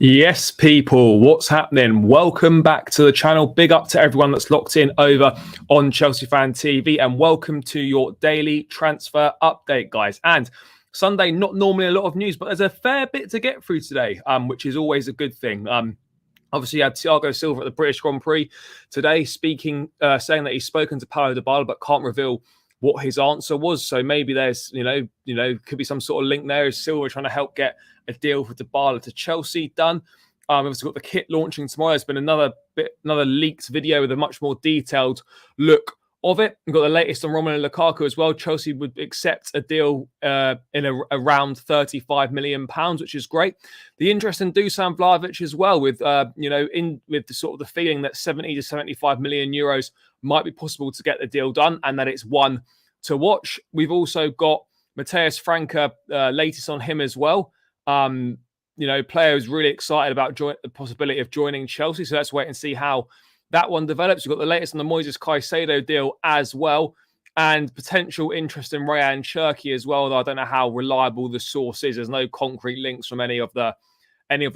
Yes, people, what's happening? Welcome back to the channel. Big up to everyone that's locked in over on Chelsea Fan TV, and welcome to your daily transfer update, guys. And Sunday, not normally a lot of news, but there's a fair bit to get through today, which is always a good thing. Obviously, you had Thiago Silva at the British Grand Prix today, saying that he's spoken to Paulo Dybala, but can't reveal what his answer was. So maybe there's, could be some sort of link there. Is Silva trying to help get a deal for Dybala to Chelsea done? We've also got the kit launching tomorrow. There's been another leaked video with a much more detailed look of it. We've got the latest on Romelu Lukaku as well. Chelsea would accept a deal in around £35 million, which is great. The interest in Dusan Vlahovic as well, with with the sort of the feeling that 70 to 75 million euros might be possible to get the deal done, and that it's one to watch. We've also got Matheus Franca, latest on him as well. Player who's really excited about the possibility of joining Chelsea. So let's wait and see how that one develops. We've got the latest on the Moises Caicedo deal as well, and potential interest in Aranyak as well, though I don't know how reliable the source is. There's no concrete links from any of the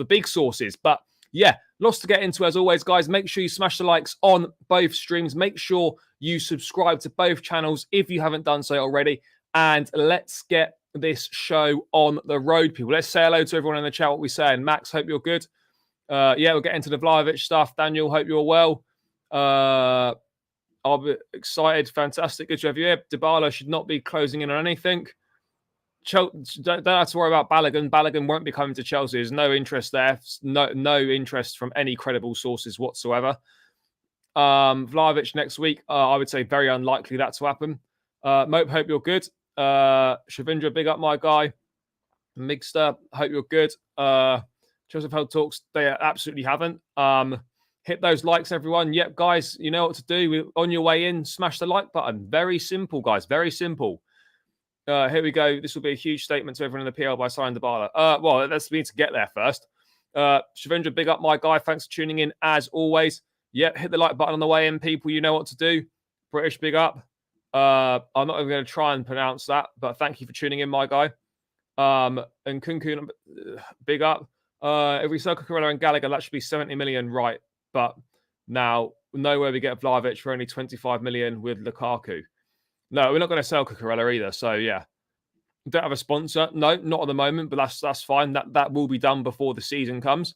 big sources. But yeah, lots to get into as always, guys. Make sure you smash the likes on both streams. Make sure you subscribe to both channels if you haven't done so already. And let's get this show on the road, people. Let's say hello to everyone in the chat. What we saying? Max, hope you're good. We'll get into the Vlahovic stuff. Daniel, hope you're well. I'll be excited. Fantastic. Good to have you here. Dybala should not be closing in on anything. Don't have to worry about Balogun. Balogun won't be coming to Chelsea. There's no interest there. No interest from any credible sources whatsoever. Vlahovic next week. I would say very unlikely that to happen. Mope, hope you're good. Shavindra, big up my guy. Migster, hope you're good. Chelsea Held Talks, they absolutely haven't. Hit those likes, everyone. Yep, guys, you know what to do. On your way in, smash the like button. Very simple, guys. Very simple. Here we go. This will be a huge statement to everyone in the PL by signing Dybala. Well, let's need to get there first. Shavindra, big up my guy. Thanks for tuning in as always. Yep, hit the like button on the way in, people. You know what to do. British, big up. I'm not even going to try and pronounce that, but thank you for tuning in, my guy. And Kunkun, big up. If we sell Cucurella and Gallagher, that should be 70 million, right? But now, nowhere we get Vlahovic for only 25 million with Lukaku. No, we're not going to sell Cucurella either. So yeah, don't have a sponsor. No, not at the moment, but that's fine. That will be done before the season comes.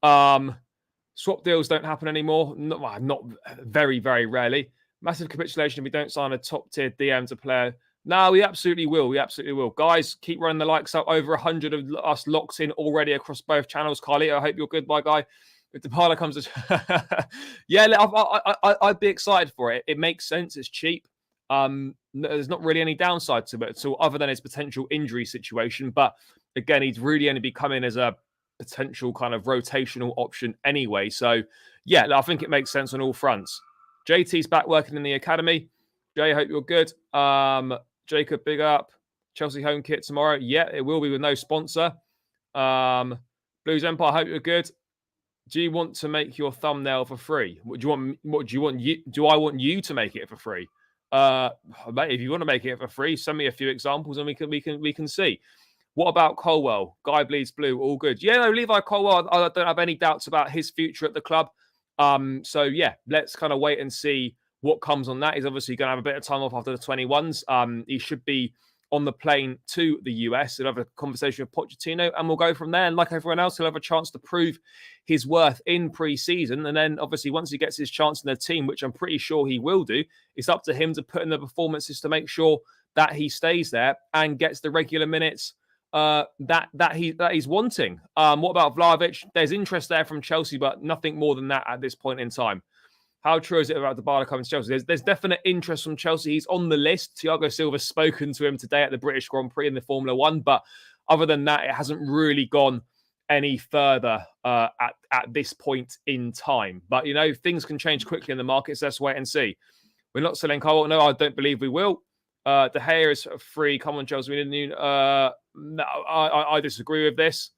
Swap deals don't happen anymore. Not very, very rarely. Massive capitulation if we don't sign a top-tier DM to player. No, we absolutely will. We absolutely will. Guys, keep running the likes up. Over 100 of us locked in already across both channels. Carlito, I hope you're good, my guy. If Dybala comes to... yeah, I'd be excited for it. It makes sense. It's cheap. There's not really any downside to it, so other than his potential injury situation. But again, he'd really only be coming as a potential kind of rotational option anyway. So yeah, I think it makes sense on all fronts. JT's back working in the academy. Jay, hope you're good. Jacob, big up. Chelsea home kit tomorrow. Yeah, it will be with no sponsor. Blues Empire, hope you're good. Do you want to make your thumbnail for free? Do I want you to make it for free? Mate, if you want to make it for free, send me a few examples and we can see. What about Colwell? Guy bleeds blue. All good. Yeah, no, Levi Colwell. I don't have any doubts about his future at the club. So yeah, let's kind of wait and see what comes on that. He's obviously going to have a bit of time off after the 21s. He should be on the plane to the US. He'll have a conversation with Pochettino, and we'll go from there. And like everyone else, he'll have a chance to prove his worth in pre-season. And then obviously once he gets his chance in the team, which I'm pretty sure he will do, it's up to him to put in the performances to make sure that he stays there and gets the regular minutes that he's wanting. What about Vlahovic? There's interest there from Chelsea, but nothing more than that at this point in time. How true is it about Dybala coming to Chelsea? There's definite interest from Chelsea. He's on the list. Thiago Silva's spoken to him today at the British Grand Prix in the Formula One, but other than that, it hasn't really gone any further at this point in time. But things can change quickly in the market, so let's wait and see. We're not selling Cole. No, I don't believe we will. De Gea is free. Come on, Chelsea. We need a new. No, I disagree with this.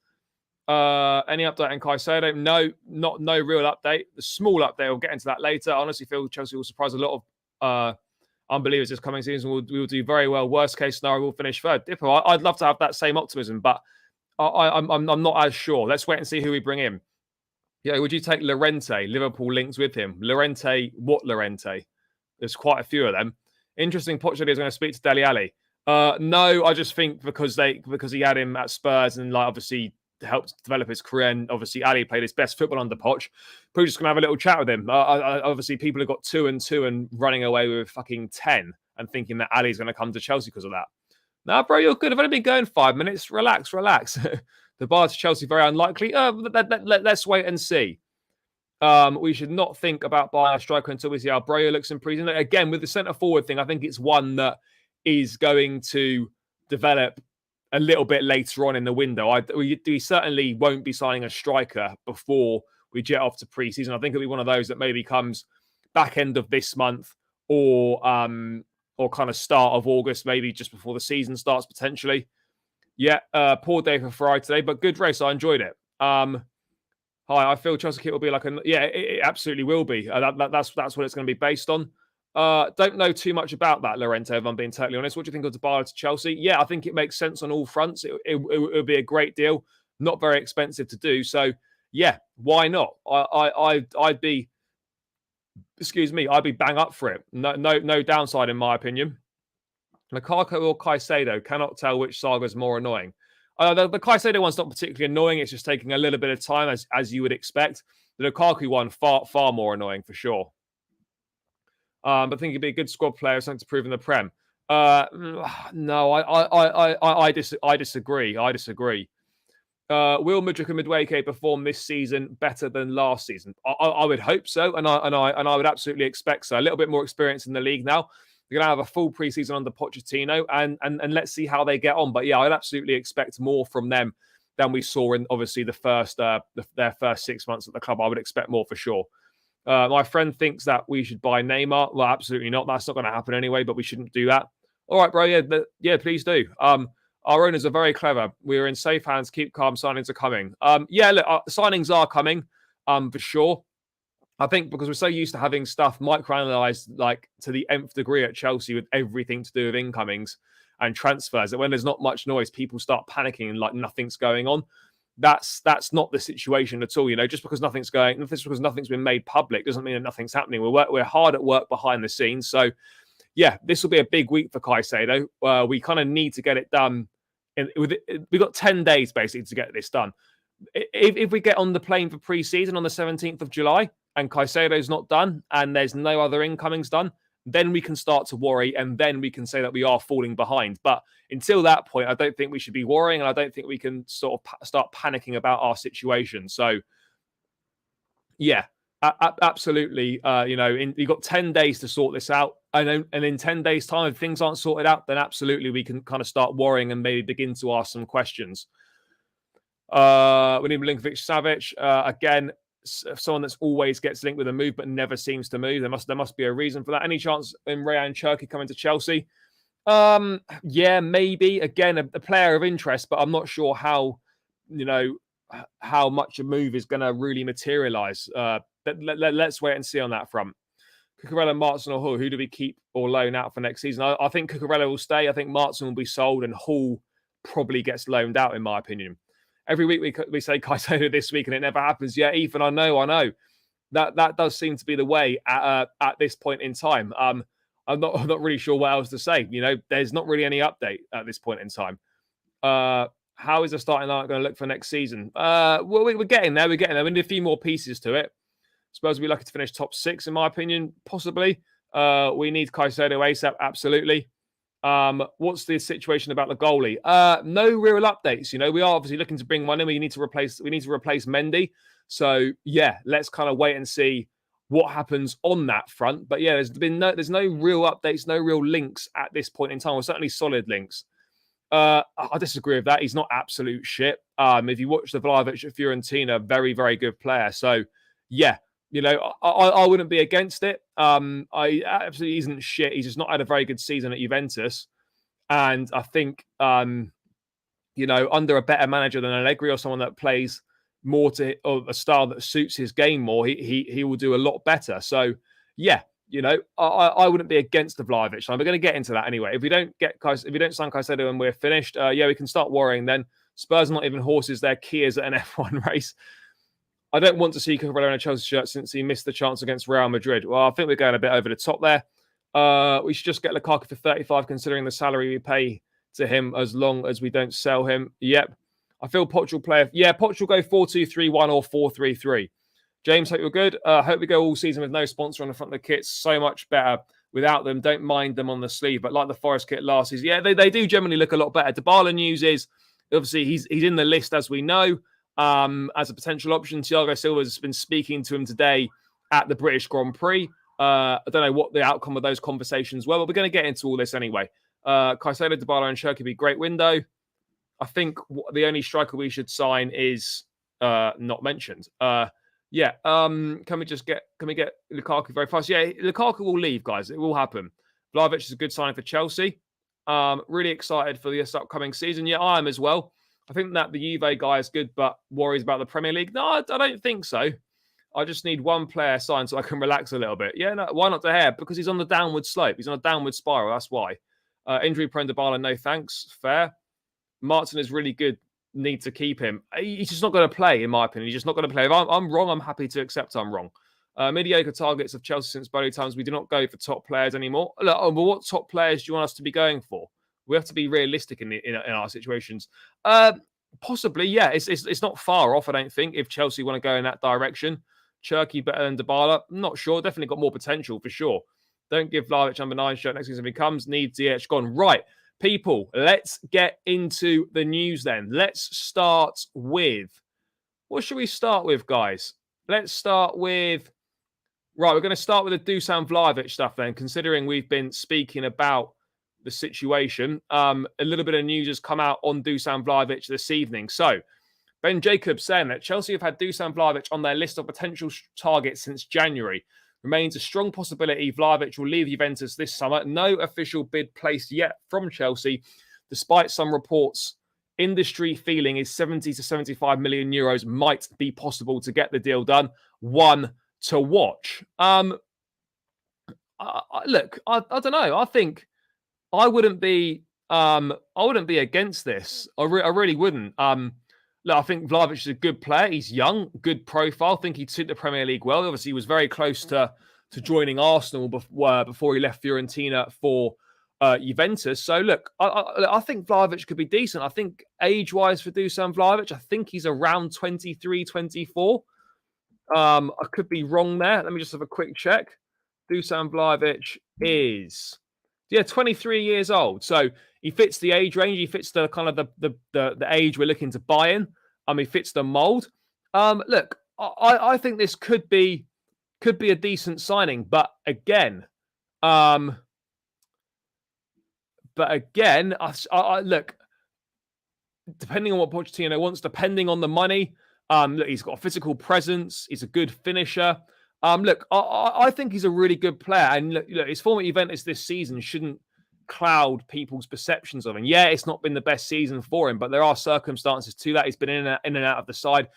Any update on Caicedo? No real update. The small update, we'll get into that later. I honestly feel Chelsea will surprise a lot of unbelievers this coming season. We will do very well. Worst case scenario, we'll finish third. Dippo, I'd love to have that same optimism, but I'm not as sure. Let's wait and see who we bring in. Yeah, would you take Llorente? Liverpool links with him. Llorente, what Llorente? There's quite a few of them. Interesting. Pochettino is going to speak to Dele Alli. No, I just think because he had him at Spurs and like obviously helped develop his career, and obviously Ali played his best football under Poch. Probably just going to have a little chat with him. Obviously, people have got 2-2 and running away with fucking 10 and thinking that Ali's going to come to Chelsea because of that. Nah, bro, you're good. I've only been going 5 minutes. Relax. The bar to Chelsea, very unlikely. Let's wait and see. We should not think about buying a striker until we see how Breo looks in pre-season. Again, with the centre-forward thing, I think it's one that is going to develop a little bit later on in the window. We certainly won't be signing a striker before we jet off to pre-season. I think it'll be one of those that maybe comes back end of this month or kind of start of August, maybe just before the season starts potentially. Yeah, poor day for Ferrari today, but good race. I enjoyed it. Hi, I feel Chelsea kit will be like it absolutely will be. That's what it's going to be based on. Don't know too much about that, Llorente, if I'm being totally honest. What do you think of Dybala to Chelsea? Yeah, I think it makes sense on all fronts. It would be a great deal, not very expensive to do. So yeah, why not? I'd be bang up for it. No downside in my opinion. Lukaku or Caicedo, cannot tell which saga is more annoying. The Caicedo one's not particularly annoying. It's just taking a little bit of time, as you would expect. The Lukaku one, far more annoying for sure. But I think he'd be a good squad player, something to prove in the Prem. No, I disagree. Will Mudryk and Madueke perform this season better than last season? I would hope so, and I would absolutely expect so. A little bit more experience in the league now. They're going to have a full preseason under Pochettino, and let's see how they get on. But yeah, I'd absolutely expect more from them than we saw in obviously their first 6 months at the club. I would expect more for sure. My friend thinks that we should buy Neymar. Well, absolutely not. That's not going to happen anyway, but we shouldn't do that. All right, bro. Yeah, please do. Our owners are very clever. We're in safe hands. Keep calm. Signings are coming. Look, signings are coming for sure. I think because we're so used to having stuff microanalyzed like to the nth degree at Chelsea with everything to do with incomings and transfers, that when there's not much noise, people start panicking and like nothing's going on. That's not the situation at all. You know, just because nothing's been made public doesn't mean that nothing's happening. We're hard at work behind the scenes. So yeah, this will be a big week for Caicedo. We kind of need to get it done. We've got 10 days basically to get this done. If we get on the plane for pre-season on the 17th of July and Caicedo's not done and there's no other incomings done, then we can start to worry and then we can say that we are falling behind. But until that point, I don't think we should be worrying and I don't think we can sort of start panicking about our situation. So, yeah, absolutely. You've got 10 days to sort this out. And in 10 days' time, if things aren't sorted out, then absolutely we can kind of start worrying and maybe begin to ask some questions. We need Milinkovic-Savic. Again, someone that's always gets linked with a move but never seems to move. There must be a reason for that. Any chance in Rayan Cherki coming to Chelsea? Yeah, maybe. Again, a player of interest, but I'm not sure how much a move is going to really materialise. Let's wait and see on that front. Cucurella, Martin or Hull, who do we keep or loan out for next season? I think Cucurella will stay. I think Martin will be sold and Hull probably gets loaned out, in my opinion. Every week we say Caicedo this week and it never happens. Yeah, Ethan, I know. That does seem to be the way at this point in time. I'm not really sure what else to say. You know, there's not really any update at this point in time. How is the starting lineup going to look for next season? Well, we're getting there. We need a few more pieces to it. Suppose we'll be lucky to finish top 6, in my opinion, possibly. We need Caicedo ASAP, absolutely. What's the situation about the goalie? No real updates. You know, we are obviously looking to bring one in. We need to replace Mendy. So yeah, let's kind of wait and see what happens on that front. But yeah, there's no real updates, no real links at this point in time. Or certainly solid links. I disagree with that. He's not absolute shit. If you watch the Vlahovic at Fiorentina, very, very good player. So yeah, you know, I wouldn't be against it. I absolutely isn't shit. He's just not had a very good season at Juventus. And I think, under a better manager than Allegri or someone that plays more or a style that suits his game more, he will do a lot better. So, yeah, I wouldn't be against the Vlahovic. So we're going to get into that anyway. If we don't sign Caicedo and we're finished, we can start worrying then. Spurs are not even horses, they're Kias at an F1 race. I don't want to see Cucurella in a Chelsea shirt since he missed the chance against Real Madrid. Well, I think we're going a bit over the top there. We should just get Lukaku for 35, considering the salary we pay to him, as long as we don't sell him. Yep. I feel Portugal play. Yeah, Portugal go 4-2-3-1 or 4-3-3. James, hope you're good. Hope we go all season with no sponsor on the front of the kits. So much better without them. Don't mind them on the sleeve. But like the Forest kit last season, yeah, they do generally look a lot better. Dybala news is, obviously, he's in the list, as we know. As a potential option. Thiago Silva has been speaking to him today at the British Grand Prix. I don't know what the outcome of those conversations were, but we're going to get into all this anyway. Caicedo, Dybala and Cherki be great window. I think the only striker we should sign is not mentioned. Can we get Lukaku very fast? Yeah, Lukaku will leave, guys. It will happen. Vlahovic is a good signing for Chelsea. Really excited for this upcoming season. Yeah, I am as well. I think that the Juve guy is good, but worries about the Premier League. No, I don't think so. I just need one player signed so I can relax a little bit. Yeah, no, why not De Gea? Because he's on the downward slope. He's on a downward spiral. That's why. Injury-prone Dybala, no thanks. Fair. Martin is really good. Need to keep him. He's just not going to play, in my opinion. He's just not going to play. If I'm wrong, I'm happy to accept I'm wrong. Mediocre targets of Chelsea since Bowley times. We do not go for top players anymore. Look, but what top players do you want us to be going for? We have to be realistic in our situations. Possibly, yeah. It's not far off, I don't think, if Chelsea want to go in that direction. Cherki better than Dybala? I'm not sure. Definitely got more potential, for sure. Don't give Vlahovic number 9 shirt next season if he comes. Needs DH gone. Right, people, let's get into the news then. Let's start with... What should we start with, guys? Let's start with... Right, we're going to start with the Dusan Vlahovic stuff then, considering we've been speaking about the situation. A little bit of news has come out on Dusan Vlahovic this evening. So, Ben Jacobs saying that Chelsea have had Dusan Vlahovic on their list of potential targets since January. Remains a strong possibility Vlahovic will leave Juventus this summer. No official bid placed yet from Chelsea, despite some reports. Industry feeling is 70 to 75 million euros might be possible to get the deal done. One to watch. Look, I don't know. I think I wouldn't be against this. I really wouldn't. Look, I think Vlahovic is a good player. He's young, good profile. I think he'd suit the Premier League well. Obviously, he was very close to joining Arsenal before he left Fiorentina for Juventus. So, look, I think Vlahovic could be decent. I think age-wise for Dusan Vlahovic, I think he's around 23, 24. I could be wrong there. Let me just have a quick check. Dusan Vlahovic is... 23 years old. So he fits the age range. He fits the kind of the age we're looking to buy in. He fits the mold. Look, I think this could be a decent signing, but again, I look, depending on what Pochettino wants, depending on the money. Look, he's got a physical presence. He's a good finisher. Look, I think he's a really good player. And look, his form at Juventus this season shouldn't cloud people's perceptions of him. Yeah, it's not been the best season for him, but there are circumstances to that. He's been in and out of the side.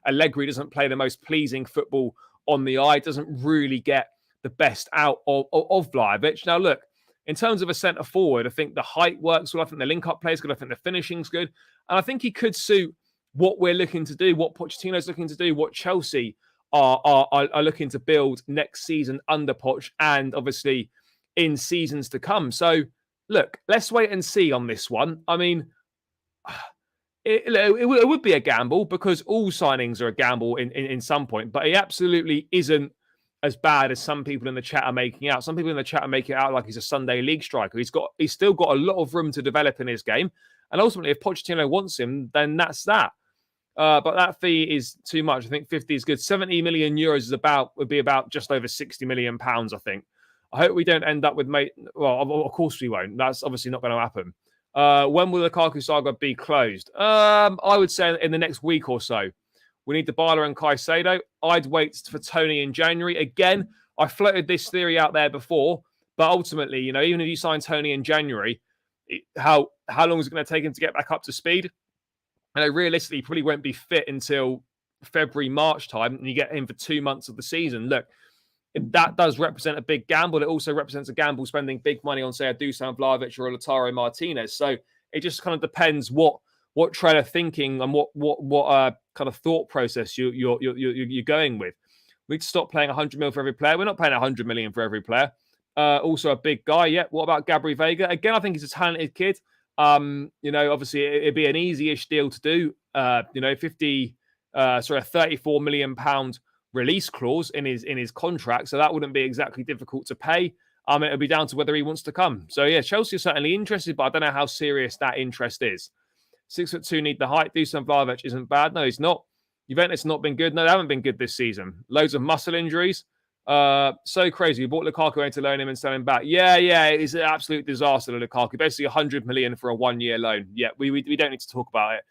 Allegri doesn't play the most pleasing football on the eye, doesn't really get the best out of Vlahovic. Now, look, in terms of a centre forward, I think the height works well. I think the link-up play is good. I think the finishing's good. And I think he could suit what we're looking to do, what Pochettino's looking to do, what Chelsea are looking to build next season under Poch and obviously in seasons to come. So, look, let's wait and see on this one. I mean, it would be a gamble because all signings are a gamble in some point, but he absolutely isn't as bad as some people in the chat are making out. Some people in the chat are making it out like he's a Sunday league striker. He's still got a lot of room to develop in his game. And ultimately, if Pochettino wants him, then that's that. But that fee is too much. I think 50 is good. 70 million euros would be about just over 60 million pounds, I think. I hope we don't end up with well, of course we won't. That's obviously not going to happen. When will the Lukaku saga be closed? I would say in the next week or so. We need Dybala and Caicedo. I'd wait for Tony in January. Again, I floated this theory out there before, but ultimately, even if you sign Tony in January, how long is it going to take him to get back up to speed? And realistically, he probably won't be fit until February, March time, and you get him for 2 months of the season. Look, that does represent a big gamble. It also represents a gamble spending big money on, say, a Dusan Vlahovic or a Lautaro Martinez. So it just kind of depends what what trail of thinking and what kind of thought process you're going with. We need to stop playing 100 million for every player. We're not paying 100 million for every player. Also a big guy. Yeah. What about Gabri Vega? Again, I think he's a talented kid. Obviously it'd be an easy-ish deal to do. A 34 million pound release clause in his contract, so that wouldn't be exactly difficult to pay. It'll be down to whether he wants to come. So yeah, Chelsea are certainly interested, but I don't know how serious that interest is. 6'2" need the height. Dusan Vlahovic isn't bad. No, he's not. Juventus not been good. No, they haven't been good this season. Loads of muscle injuries. So crazy. We bought Lukaku in to loan him and sell him back. Yeah, it's an absolute disaster to Lukaku. Basically 100 million for a 1-year loan. Yeah, we don't need to talk about it.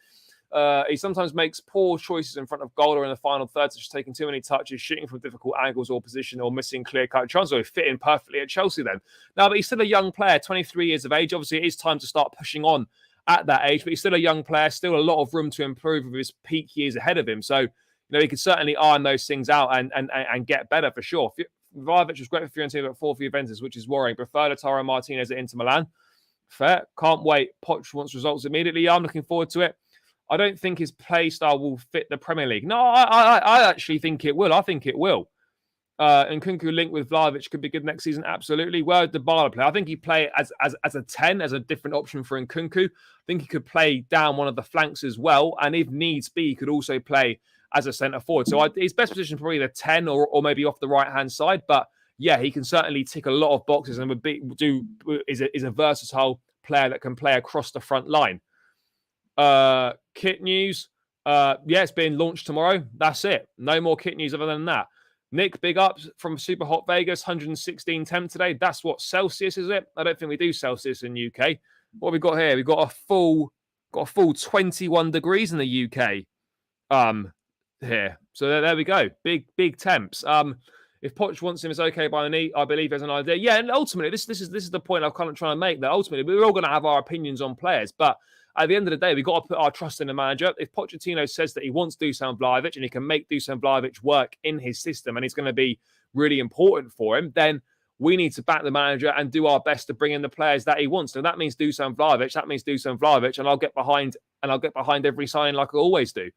He sometimes makes poor choices in front of goal or in the final third, such as taking too many touches, shooting from difficult angles or position, or missing clear-cut chances. He fit in perfectly at Chelsea then. Now, but he's still a young player, 23 years of age. Obviously, it is time to start pushing on at that age, but he's still a young player, still a lot of room to improve with his peak years ahead of him. So, he could certainly iron those things out and get better for sure. Vlahovic was great for Fiorentina, but 4 for Juventus, which is worrying. Prefer Lautaro Martinez at Inter Milan. Fair. Can't wait. Poch wants results immediately. Yeah, I'm looking forward to it. I don't think his play style will fit the Premier League. No, I actually think it will. I think it will. And Nkunku linked with Vlahovic could be good next season. Absolutely. Where would Dybala play? I think he play as a 10, as a different option for Nkunku. I think he could play down one of the flanks as well. And if needs be, he could also play as a centre forward. So his best position is probably the 10 or maybe off the right-hand side. But yeah, he can certainly tick a lot of boxes and is a versatile player that can play across the front line. Kit news. It's being launched tomorrow. That's it. No more kit news other than that. Nick, big ups from Super Hot Vegas, 116 temp today. That's what Celsius, is it? I don't think we do Celsius in UK. What have we got here? We've got a full 21 degrees in the UK. Here. So there we go. Big temps. If Poch wants him, it's okay by the knee. I believe there's an idea. Yeah, and ultimately, this is the point I'm kind of trying to make. That ultimately, we're all going to have our opinions on players, but at the end of the day, we've got to put our trust in the manager. If Pochettino says that he wants Dusan Vlahovic and he can make Dusan Vlahovic work in his system and it's going to be really important for him, then we need to back the manager and do our best to bring in the players that he wants. And that means Dusan Vlahovic. That means Dusan Vlahovic, and I'll get behind every signing like I always do.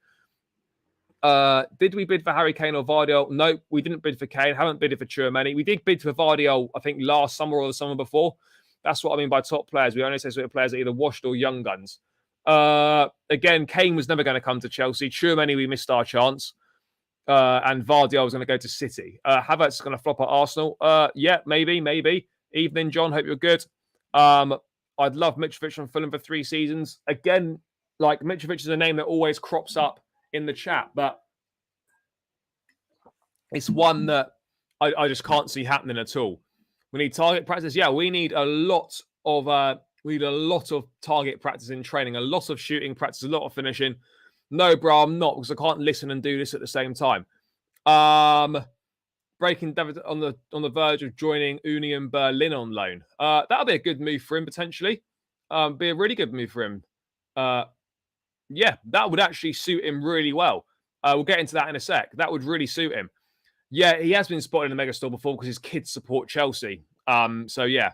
Did we bid for Harry Kane or Vardiol? No, we didn't bid for Kane. Haven't bid for Tchouaméni. We did bid for Vardiol, I think, last summer or the summer before. That's what I mean by top players. We only say sort of players that are either washed or young guns. Again, Kane was never going to come to Chelsea. Tchouaméni, we missed our chance. And Vardiol was going to go to City. Havertz is going to flop at Arsenal. Yeah, maybe. Evening, John. Hope you're good. I'd love Mitrovic from Fulham for 3 seasons. Again, like Mitrovic is a name that always crops up in the chat, but it's one that I just can't see happening at all. We need target practice. Yeah, we need a lot of target practice in training, a lot of shooting practice, a lot of finishing. No, bro, I'm not, because I can't listen and do this at the same time. Breaking David on the verge of joining Union Berlin on loan. That'll be a good move for him potentially. Be a really good move for him. Yeah, that would actually suit him really well. We'll get into that in a sec. That would really suit him. Yeah, he has been spotted in the megastore before because his kids support Chelsea. So yeah.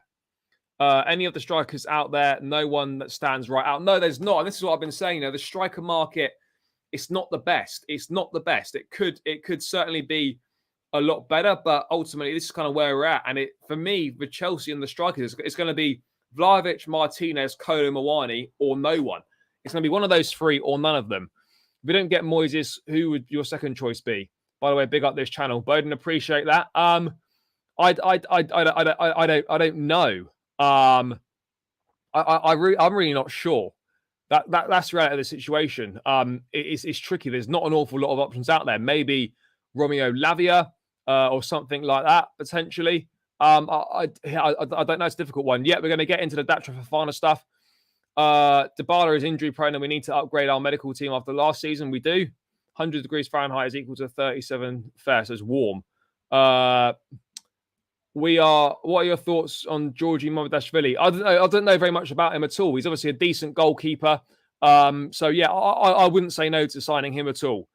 Any of the strikers out there? No one that stands right out. No, there's not. And this is what I've been saying. The striker market, it's not the best. It's not the best. It could certainly be a lot better, but ultimately this is kind of where we're at. And for me, with Chelsea and the strikers, it's going to be Vlahovic, Martinez, Kolo Muani, or no one. It's going to be one of those 3 or none of them. If we don't get Moises, who would your second choice be? By the way, big up this channel. Bowden, appreciate that. I don't know. I'm really not sure. That's the reality of the situation. It's tricky. There's not an awful lot of options out there. Maybe Romeo Lavia or something like that potentially. I don't know. It's a difficult one. Yeah, we're going to get into the Datro Fofana stuff. Dybala is injury prone and we need to upgrade our medical team after last season. We do. 100 degrees Fahrenheit is equal to 37 Fair, so it's warm. What are your thoughts on Georgi Mamardashvili? I don't know very much about him at all. He's obviously a decent goalkeeper. So yeah, I wouldn't say no to signing him at all.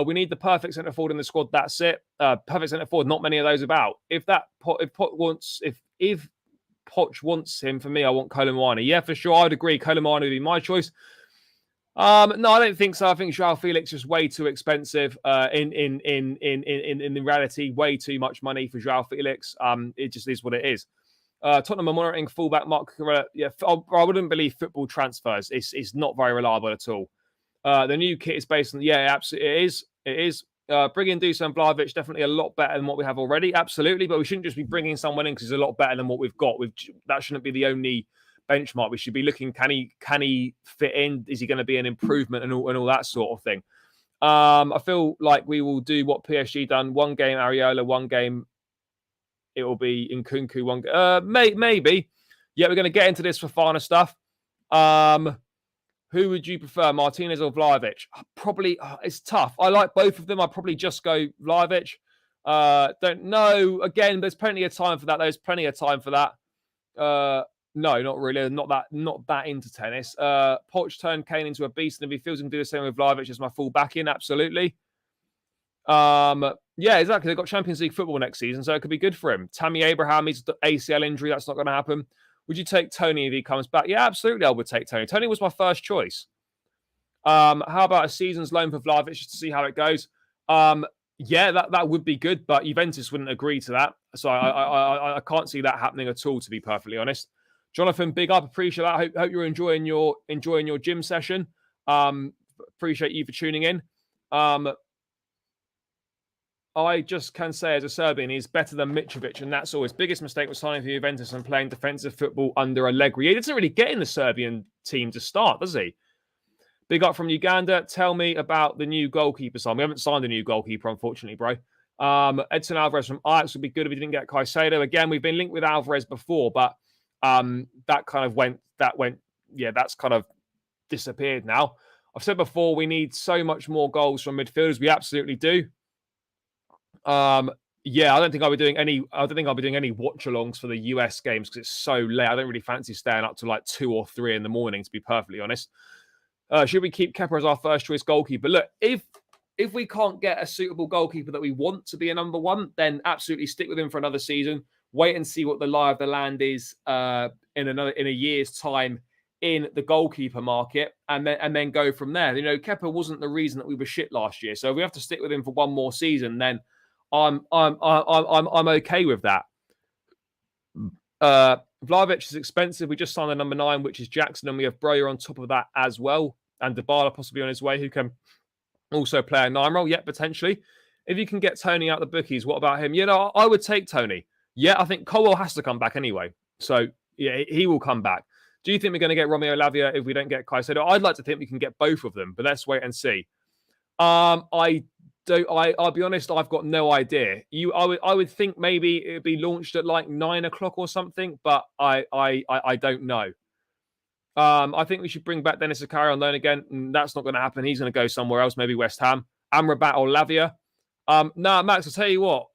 We need the perfect centre forward in the squad. That's it. Perfect centre forward. Not many of those about. If Poch wants him, for me, I want Kolo Muani. Yeah, for sure. I'd agree. Kolo Muani would be my choice. No, I don't think so. I think João Felix is way too expensive. In reality, way too much money for João Felix. It just is what it is. Tottenham are monitoring fullback Mark Cucurella. Yeah, I wouldn't believe football transfers. It's not very reliable at all. The new kit is based on, absolutely, it is. It is. Bringing Dusan Vlahovic, definitely a lot better than what we have already. Absolutely. But we shouldn't just be bringing someone in because he's a lot better than what we've got. That shouldn't be the only benchmark. We should be looking, can he fit in? Is he going to be an improvement and all that sort of thing? I feel like we will do what PSG done. One game Areola, one game it will be Nkunku. Maybe. Yeah, we're going to get into this Fofana stuff. Who would you prefer, Martinez or Vlahovic? Probably, it's tough. I like both of them. I'd probably just go Vlahovic. Don't know. Again, there's plenty of time for that. No, not really. Not that into tennis. Poch turned Kane into a beast, and if he feels he can do the same with Vlahovic as my full back in, absolutely. Yeah, exactly. They've got Champions League football next season, so it could be good for him. Tammy Abraham, he's the ACL injury. That's not going to happen. Would you take Tony if he comes back? Yeah, absolutely. I would take Tony. Tony was my first choice. How about a season's loan for Vlahovic just to see how it goes? Yeah, that would be good, but Juventus wouldn't agree to that. So I can't see that happening at all, to be perfectly honest. Jonathan, big up. Appreciate that. Hope you're enjoying your gym session. Appreciate you for tuning in. I just can say as a Serbian, he's better than Mitrovic, and that's all. His biggest mistake was signing for Juventus and playing defensive football under Allegri. He doesn't really get in the Serbian team to start, does he? Big up from Uganda. Tell me about the new goalkeeper sign. We haven't signed a new goalkeeper, unfortunately, bro. Edson Alvarez from Ajax would be good if he didn't get Caicedo. Again, we've been linked with Alvarez before, but that kind of went. Yeah, that's kind of disappeared now. I've said before, we need so much more goals from midfielders. We absolutely do. Yeah, I don't think I'll be doing any watch-alongs for the US games because it's so late. I don't really fancy staying up to like 2 or 3 in the morning, to be perfectly honest. Should we keep Kepa as our first choice goalkeeper? Look, if we can't get a suitable goalkeeper that we want to be a number one, then absolutely stick with him for another season. Wait and see what the lie of the land is in a year's time in the goalkeeper market, and then go from there. You know, Kepa wasn't the reason that we were shit last year, so if we have to stick with him for one more season, then I'm okay with that. Vlahovic is expensive. We just signed the number 9, which is Jackson, and we have Broja on top of that as well, and Dybala possibly on his way, who can also play a 9 role. Yet potentially, if you can get Tony out the bookies, what about him? You know, I would take Tony. Yeah, I think Colwell has to come back anyway, so yeah, he will come back. Do you think we're going to get Romelu Lavia if we don't get Caicedo? I'd like to think we can get both of them, but let's wait and see. I'll be honest, I've got no idea. I would think maybe it'd be launched at like 9 o'clock or something, but I don't know. I think we should bring back Dennis Zakaria on loan again. That's not going to happen. He's going to go somewhere else, maybe West Ham. Amrabat or Lavia. Max, I'll tell you what.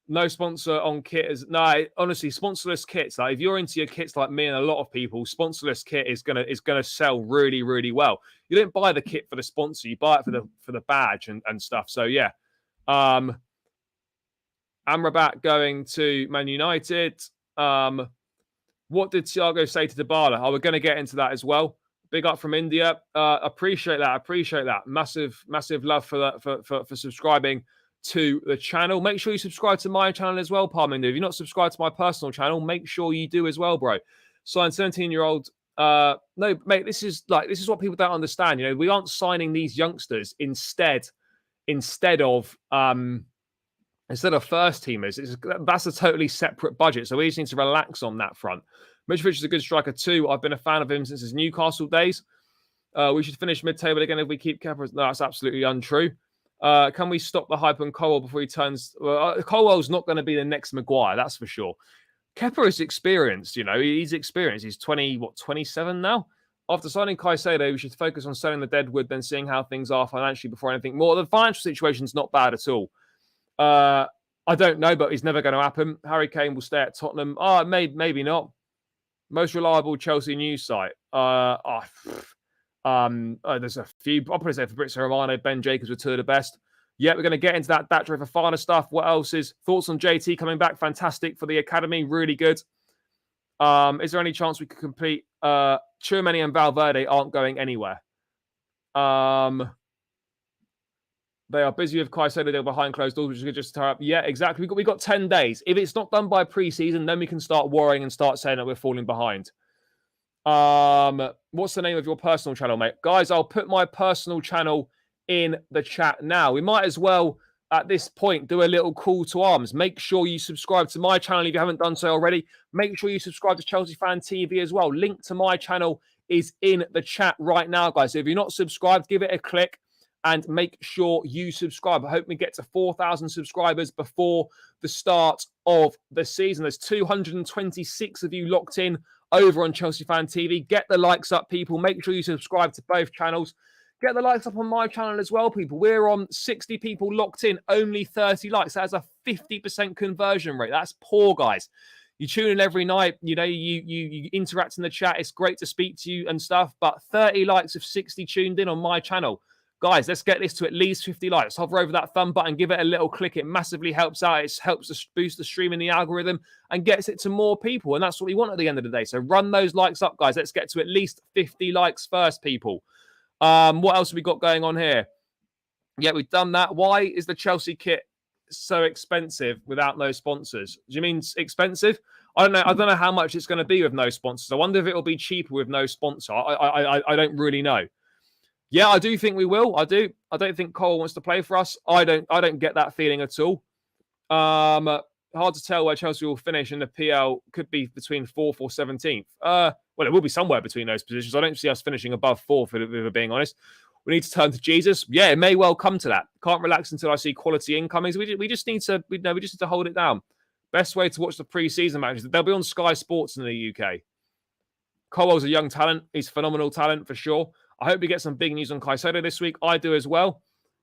No sponsor on kit. Honestly, sponsorless kits. Like if you're into your kits like me and a lot of people, sponsorless kit is gonna sell really, really well. You don't buy the kit for the sponsor, you buy it for the badge and stuff. So yeah. Amrabat going to Man United. What did Thiago say to Dybala? We're going to get into that as well. Big up from India. Appreciate that. Massive love for subscribing to the channel. Make sure you subscribe to my channel as well, Parminder. If you're not subscribed to my personal channel, make sure you do as well, bro. Sign 17-year-old. No, mate, this is what people don't understand. You know, we aren't signing these youngsters instead of first teamers. That's a totally separate budget. So we just need to relax on that front. Mitrovic is a good striker too. I've been a fan of him since his Newcastle days. We should finish mid-table again if we keep Kepa. No, that's absolutely untrue. Can we stop the hype on Colwell before he turns? Colwell's not going to be the next Maguire, that's for sure. Kepa is experienced, you know. He's experienced. He's 27 now. After signing Caicedo, we should focus on selling the deadwood, then seeing how things are financially before anything more. The financial situation's not bad at all. I don't know, but it's never going to happen. Harry Kane will stay at Tottenham. Maybe not. Most reliable Chelsea news site. There's a few. I'll probably say Fabrizio Romano, Ben Jacobs were two of the best. Yeah, we're going to get into that Datro Fofana stuff. What else is thoughts on JT coming back? Fantastic for the academy, really good. Is there any chance we could complete? Tchouaméni and Valverde aren't going anywhere. They are busy with Caicedo. They're behind closed doors, which is just tear up. Yeah, exactly. We got 10 days. If it's not done by pre-season, then we can start worrying and start saying that we're falling behind. What's the name of your personal channel, mate? Guys, I'll put my personal channel in the chat now. We might as well, at this point, do a little call to arms. Make sure you subscribe to my channel if you haven't done so already. Make sure you subscribe to Chelsea Fan TV as well. Link to my channel is in the chat right now, guys. So if you're not subscribed, give it a click and make sure you subscribe. I hope we get to 4,000 subscribers before the start of the season. There's 226 of you locked in over on Chelsea Fan TV. Get the likes up, people. Make sure you subscribe to both channels. Get the likes up on my channel as well, people. We're on 60 people locked in, only 30 likes. That's a 50% conversion rate. That's poor, guys. You tune in every night, you know, you interact in the chat. It's great to speak to you and stuff, but 30 likes of 60 tuned in on my channel. Guys, let's get this to at least 50 likes. Hover over that thumb button, give it a little click. It massively helps out. It helps to boost the stream in the algorithm and gets it to more people. And that's what we want at the end of the day. So run those likes up, guys. Let's get to at least 50 likes first, people. What else have we got going on here? Yeah, we've done that. Why is the Chelsea kit so expensive without no sponsors? Do you mean expensive? I don't know. I don't know how much it's going to be with no sponsors. I wonder if it will be cheaper with no sponsor. I don't really know. Yeah, I do think we will. I do. I don't think Cole wants to play for us. I don't get that feeling at all. Hard to tell where Chelsea will finish in the PL. Could be between 4th or 17th. Well, it will be somewhere between those positions. I don't see us finishing above 4th, if we're being honest. We need to turn to Jesus. Yeah, it may well come to that. Can't relax until I see quality incomings. We just need to. We just need to hold it down. Best way to watch the pre-season matches. They'll be on Sky Sports in the UK. Colwell's a young talent. He's phenomenal talent for sure. I hope we get some big news on Caicedo this week. I do as well.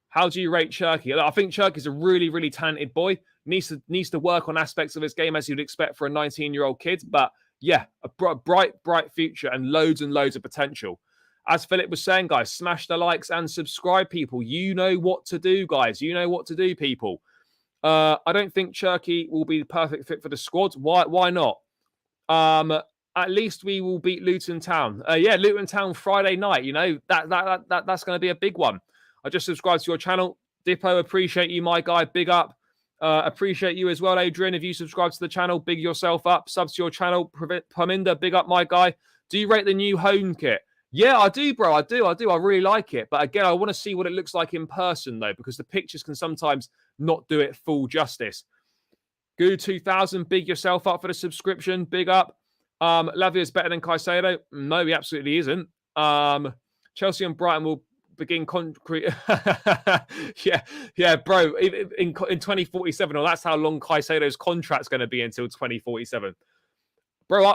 How do you rate Cherki? I think Cherki's a really, really talented boy. Needs to work on aspects of his game as you'd expect for a 19-year-old kid. But yeah, a bright future and loads of potential. As Philip was saying, guys, smash the likes and subscribe, people. You know what to do, guys. You know what to do, people. I don't think Cherki will be the perfect fit for the squad. Why not? At least we will beat Luton Town. Yeah, Luton Town Friday night. You know, that's going to be a big one. I just subscribed to your channel. Dippo, appreciate you, my guy. Big up. Appreciate you as well, Adrian. If you subscribe to the channel, big yourself up. Sub to your channel. Paminda, big up, my guy. Do you rate the new home kit? Yeah, I do, bro. I do. I really like it. But again, I want to see what it looks like in person, though, because the pictures can sometimes not do it full justice. Goo 2000, big yourself up for the subscription. Big up. Lavia is better than Caicedo. No, he absolutely isn't. Chelsea and Brighton will begin concrete. yeah, bro. In 2047, or that's how long Caicedo's contract's going to be until 2047. Bro,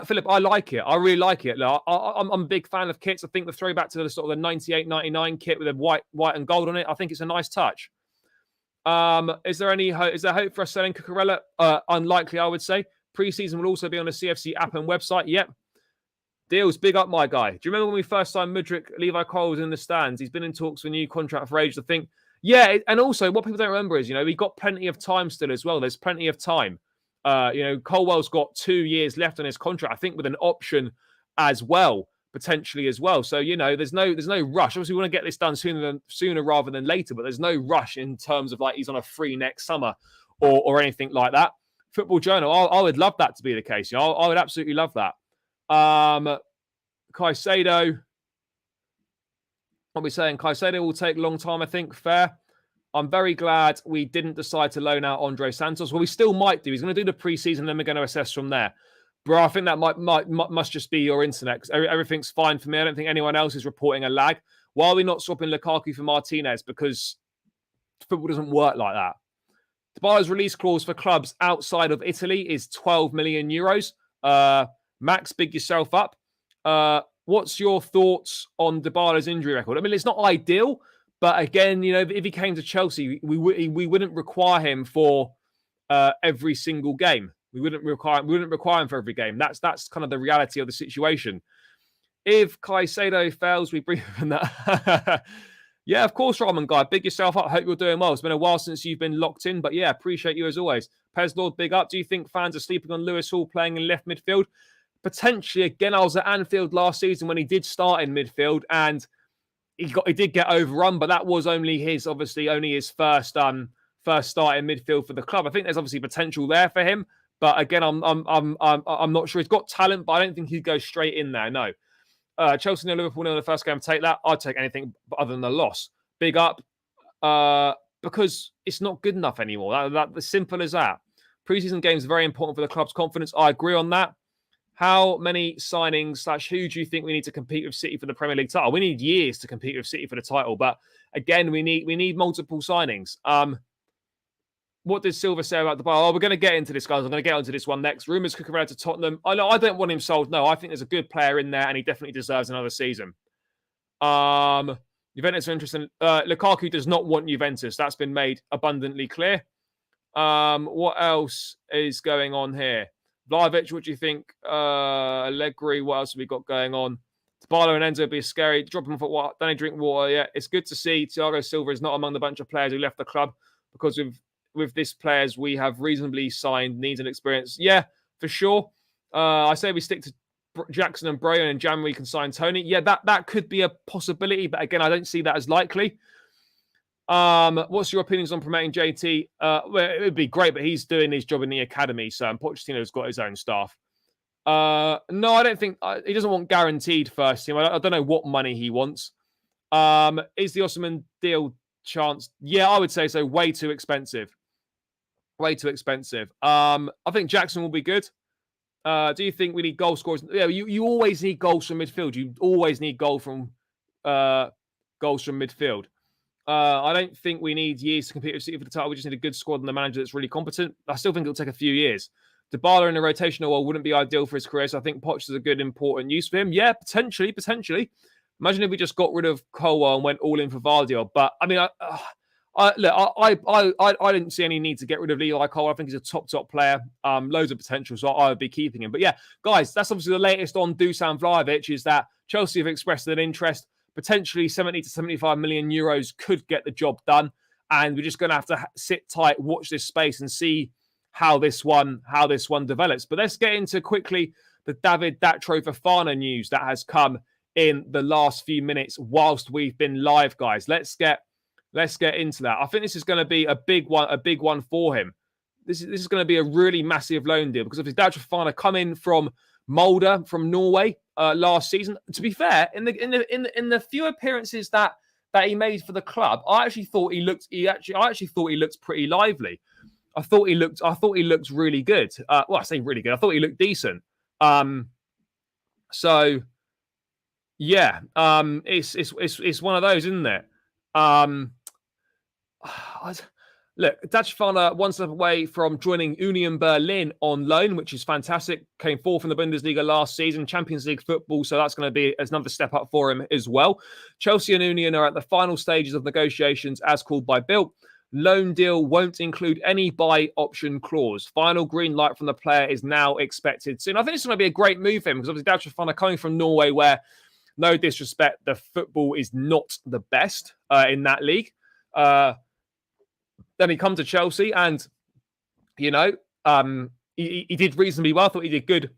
Philip, I like it. I really like it. I'm a big fan of kits. I think the throwback to the sort of the 98-99 kit with the white and gold on it, I think it's a nice touch. Is there hope for us selling Cucurella? Unlikely, I would say. Pre-season will also be on the CFC app and website. Yep. Deals, big up, my guy. Do you remember when we first signed Mudryk? Levi Cole was in the stands. He's been in talks for a new contract for ages, I think. Yeah, and also what people don't remember is, we've got plenty of time still as well. There's plenty of time. Colwell's got 2 years left on his contract, I think, with an option as well, potentially as well. So, there's no rush. Obviously, we want to get this done sooner rather than later, but there's no rush in terms of like he's on a free next summer or anything like that. Football Journal, I would love that to be the case. I would absolutely love that. Caicedo, what are we saying? Caicedo will take a long time, I think. Fair. I'm very glad we didn't decide to loan out Andre Santos. Well, we still might do. He's going to do the pre-season, then we're going to assess from there. Bro, I think that must just be your internet, because everything's fine for me. I don't think anyone else is reporting a lag. Why are we not swapping Lukaku for Martinez? Because football doesn't work like that. Dybala's release clause for clubs outside of Italy is 12 million euros. Max, big yourself up. What's your thoughts on Dybala's injury record? I mean, it's not ideal, but again, if he came to Chelsea, we wouldn't require him for every single game. We wouldn't require him for every game. That's kind of the reality of the situation. If Caicedo fails, we bring him in that. Yeah, of course, Roman guy. Big yourself up. Hope you're doing well. It's been a while since you've been locked in, but yeah, appreciate you as always. Pez Lord, big up. Do you think fans are sleeping on Lewis Hall playing in left midfield? Potentially. Again, I was at Anfield last season when he did start in midfield, and he did get overrun, but that was only his first start in midfield for the club. I think there's obviously potential there for him, but again, I'm not sure. He's got talent, but I don't think he'd go straight in there. No. Chelsea 0, Liverpool 0 in the first game. Take that. I'd take anything other than a loss. Big up, because it's not good enough anymore. That's simple as that. Preseason games are very important for the club's confidence. I agree on that. How many signings / who do you think we need to compete with City for the Premier League title? We need years to compete with City for the title, but again, we need multiple signings. What did Silva say about Dybala? Oh, we're going to get into this, guys. I'm going to get onto this one next. Rumours cooking around to Tottenham. I don't want him sold. No, I think there's a good player in there, and he definitely deserves another season. Juventus are interested. Lukaku does not want Juventus. That's been made abundantly clear. What else is going on here? Vlahovic, what do you think? Allegri, what else have we got going on? Dybala and Enzo be scary. Drop him off at what? Don't drink water. Yeah, it's good to see Thiago Silva is not among the bunch of players who left the club because with this players we have reasonably signed, needs and experience. Yeah, for sure. I say we stick to Jackson and Bray, and in January we can sign Tony. Yeah, that could be a possibility, but again, I don't see that as likely. What's your opinions on promoting JT? Well, it would be great, but he's doing his job in the academy, so Pochettino's got his own staff. No, I don't think he doesn't want guaranteed first team. I don't know what money he wants. Is the Osman deal chance? Yeah, I would say so. Way too expensive. Way too expensive. I think Jackson will be good. Do you think we need goal scorers? Yeah, you always need goals from midfield. You always need goals from midfield. I don't think we need years to compete with City for the title. We just need a good squad and a manager that's really competent. I still think it'll take a few years. Dybala in a rotational role wouldn't be ideal for his career, so I think Poch is a good, important use for him. Yeah, potentially. Imagine if we just got rid of Colwell and went all in for Vardy. But I mean, I didn't see any need to get rid of Levi Colwell. I think he's a top player. Loads of potential, so I would be keeping him. But yeah, guys, that's obviously the latest on Dusan Vlahovic. Is that Chelsea have expressed an interest. Potentially 70 to 75 million euros could get the job done. And we're just going to have to sit tight, watch this space and see how this one develops. But let's get into quickly the Datro Fofana news that has come in the last few minutes whilst we've been live, guys. Let's get into that. I think this is going to be a big one for him. This is going to be a really massive loan deal because if Datro Fofana come in from Molde from Norway last season. To be fair, in the few appearances that he made for the club, I actually thought he looked pretty lively. I thought he looked really good. Well, I say really good. I thought he looked decent. So yeah, it's one of those, isn't it? Look, Datro Fofana one step away from joining Union Berlin on loan, which is fantastic. Came fourth in the Bundesliga last season, Champions League football, so that's going to be another step up for him as well. Chelsea and Union are at the final stages of negotiations as called by Bill. Loan deal won't include any buy option clause. Final green light from the player is now expected soon. I think it's going to be a great move for him because obviously Datro Fofana coming from Norway where, no disrespect, the football is not the best in that league. Then he come to Chelsea and, he did reasonably well. I thought he did good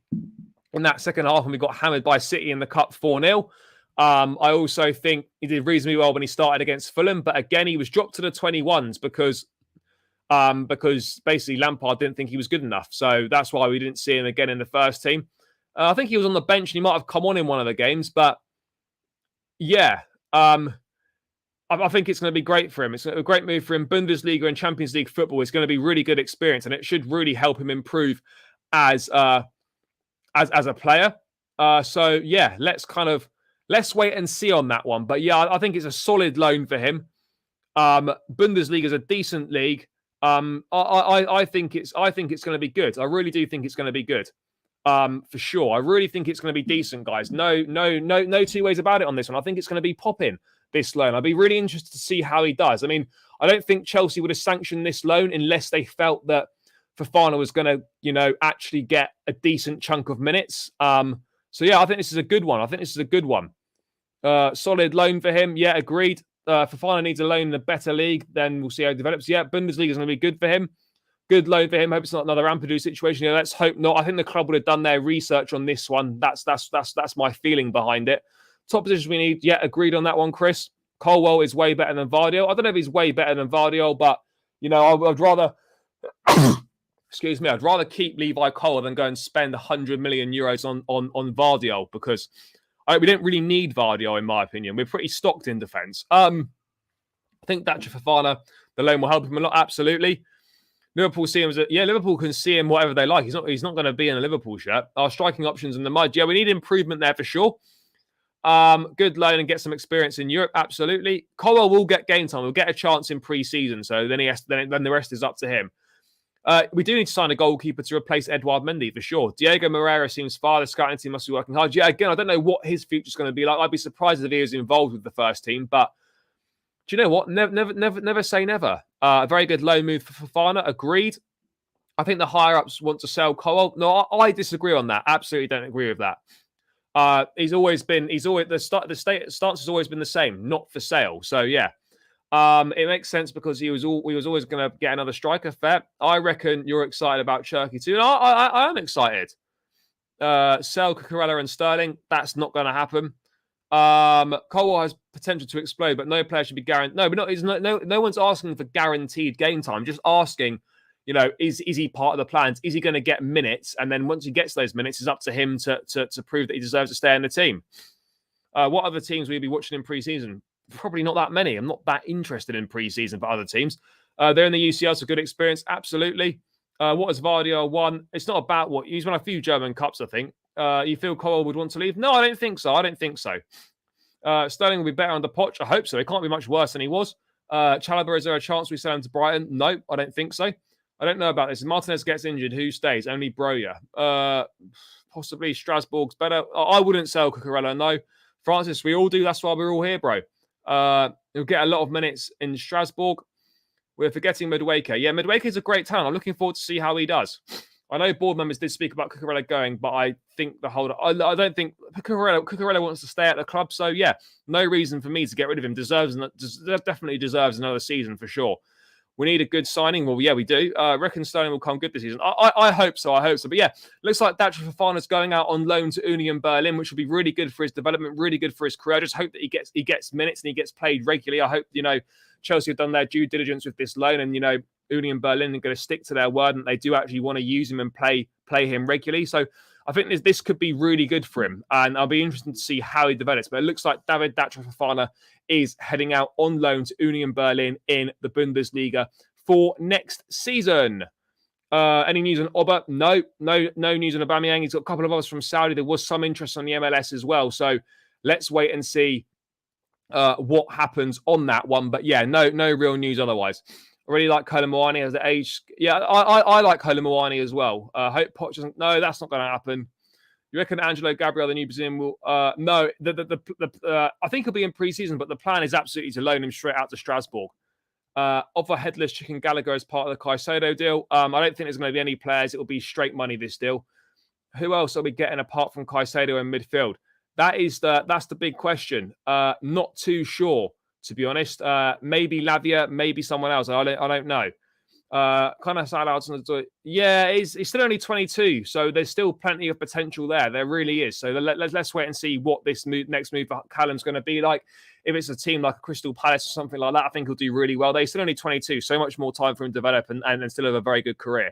in that second half when we got hammered by City in the Cup 4-0. I also think he did reasonably well when he started against Fulham. But again, he was dropped to the 21s because basically Lampard didn't think he was good enough. So that's why we didn't see him again in the first team. I think he was on the bench and he might have come on in one of the games. But yeah, I think it's going to be great for him. It's a great move for him. Bundesliga and Champions League football is going to be really good experience, and it should really help him improve as a player. So yeah, let's wait and see on that one. But yeah, I think it's a solid loan for him. Bundesliga is a decent league. I think it's going to be good. I really do think it's going to be good. For sure. I really think it's going to be decent, guys. No two ways about it on this one. I think it's going to be popping. This loan. I'd be really interested to see how he does. I mean, I don't think Chelsea would have sanctioned this loan unless they felt that Fofana was going to, actually get a decent chunk of minutes. So yeah, I think this is a good one. Solid loan for him. Yeah, agreed. Fofana needs a loan in a better league. Then we'll see how it develops. Yeah, Bundesliga is going to be good for him. Good loan for him. Hope it's not another Ampadu situation. Yeah, let's hope not. I think the club would have done their research on this one. That's my feeling behind it. Top positions we need. Yeah, agreed on that one, Chris. Colwell is way better than Vardiol. I don't know if he's way better than Vardiol, but, I'd rather... Excuse me, I'd rather keep Levi Colwell than go and spend 100 million euros on Vardiol, because we don't really need Vardiol, in my opinion. We're pretty stocked in defence. I think Datro Fofana, the loan will help him a lot, absolutely. Liverpool can see him whatever they like. He's not going to be in a Liverpool shirt. Our striking options in the mud. Yeah, we need improvement there for sure. Good loan and get some experience in Europe, absolutely. Colwell will get game time. We'll get a chance in pre-season, so then the rest is up to him. We do need to sign a goalkeeper to replace Edouard Mendy for sure. Diego Moreira seems far. The scouting team must be working hard. Yeah, again, I don't know what his future's going to be like. I'd be surprised if he was involved with the first team, but do you know what? Never say never. A very good loan move for Fofana. Agreed. I think the higher ups want to sell Colwell. No, I disagree on that. Absolutely don't agree with that. The stance has always been the same, not for sale. So yeah, it makes sense because we was always going to get another striker. Fair. I reckon you're excited about Cherky too, and I am excited. Sell Cucurella and Sterling. That's not going to happen. Colwell has potential to explode, but no player should be guaranteed. No one's asking for guaranteed game time. Just asking, is he part of the plans? Is he going to get minutes? And then once he gets those minutes, it's up to him to prove that he deserves to stay in the team. What other teams will you be watching in pre-season? Probably not that many. I'm not that interested in pre-season for other teams. They're in the UCL, so good experience. Absolutely. What has Vardiol won? It's not about what he's won a few German Cups, I think. You feel Colwell would want to leave? No, I don't think so. Sterling will be better under Poch. I hope so. He can't be much worse than he was. Chalobah, is there a chance we sell him to Brighton? No, I don't think so. I don't know about this. If Martinez gets injured, who stays? Only Broja. Possibly Strasbourg's better. I wouldn't sell Cucurella, no. Francis, we all do. That's why we're all here, bro. He'll get a lot of minutes in Strasbourg. We're forgetting Madueke. Yeah, Madueke's a great talent. I'm looking forward to see how he does. I know board members did speak about Cucurella going, but I think I don't think Cucurella wants to stay at the club. So yeah, no reason for me to get rid of him. Definitely deserves another season for sure. We need a good signing. Well, yeah, we do. Reckon Sterling will come good this season. I hope so. But yeah, looks like Datro Fofana's going out on loan to Union Berlin, which will be really good for his development, really good for his career. I just hope that he gets minutes and he gets played regularly. I hope, Chelsea have done their due diligence with this loan, and, Union Berlin are going to stick to their word, and they do actually want to use him and play him regularly. So I think this could be really good for him, and I'll be interested to see how he develops. But it looks like David Datro Fofana is heading out on loan to Union Berlin in the Bundesliga for next season. Any news on Oba? No news on Aubameyang. He's got a couple of others from Saudi. There was some interest on the MLS as well. So let's wait and see what happens on that one. But yeah, no real news otherwise. I really like Colomboani as the age. Yeah, I like Colomboani as well. Hope Poch doesn't. No, that's not going to happen. You reckon Angelo Gabriel, the new Brazilian, will? No, I think he'll be in pre-season, but the plan is absolutely to loan him straight out to Strasbourg. Offer headless chicken Gallagher as part of the Caicedo deal. I don't think there's going to be any players. It will be straight money, this deal. Who else are we getting apart from Caicedo in midfield? That's the big question. Not too sure, to be honest. Maybe Lavia, maybe someone else. I don't know. Kind of sad out. Yeah, he's still only 22, so there's still plenty of potential there. There really is. So let's wait and see what this next move for Callum's going to be like. If it's a team like a Crystal Palace or something like that, I think he'll do really well. They're still only 22, so much more time for him to develop and still have a very good career.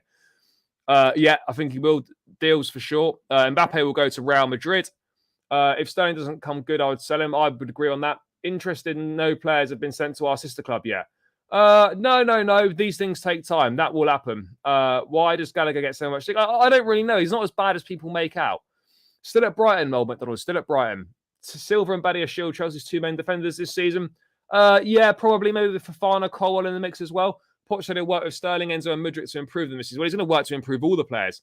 Yeah, I think he will. Deals for sure. Mbappe will go to Real Madrid. If Sterling doesn't come good, I would sell him. I would agree on that. Interested in no players have been sent to our sister club yet. No. These things take time. That will happen. Why does Gallagher get so much stick? I don't really know. He's not as bad as people make out. Still at Brighton, Mel McDonald. Still at Brighton. Silva and Badia Shield, Chelsea's two main defenders this season. Yeah, probably maybe with Fofana, Colwell in the mix as well. Poch said he'll work with Sterling, Enzo and Mudryk to improve them this season. Well, he's going to work to improve all the players.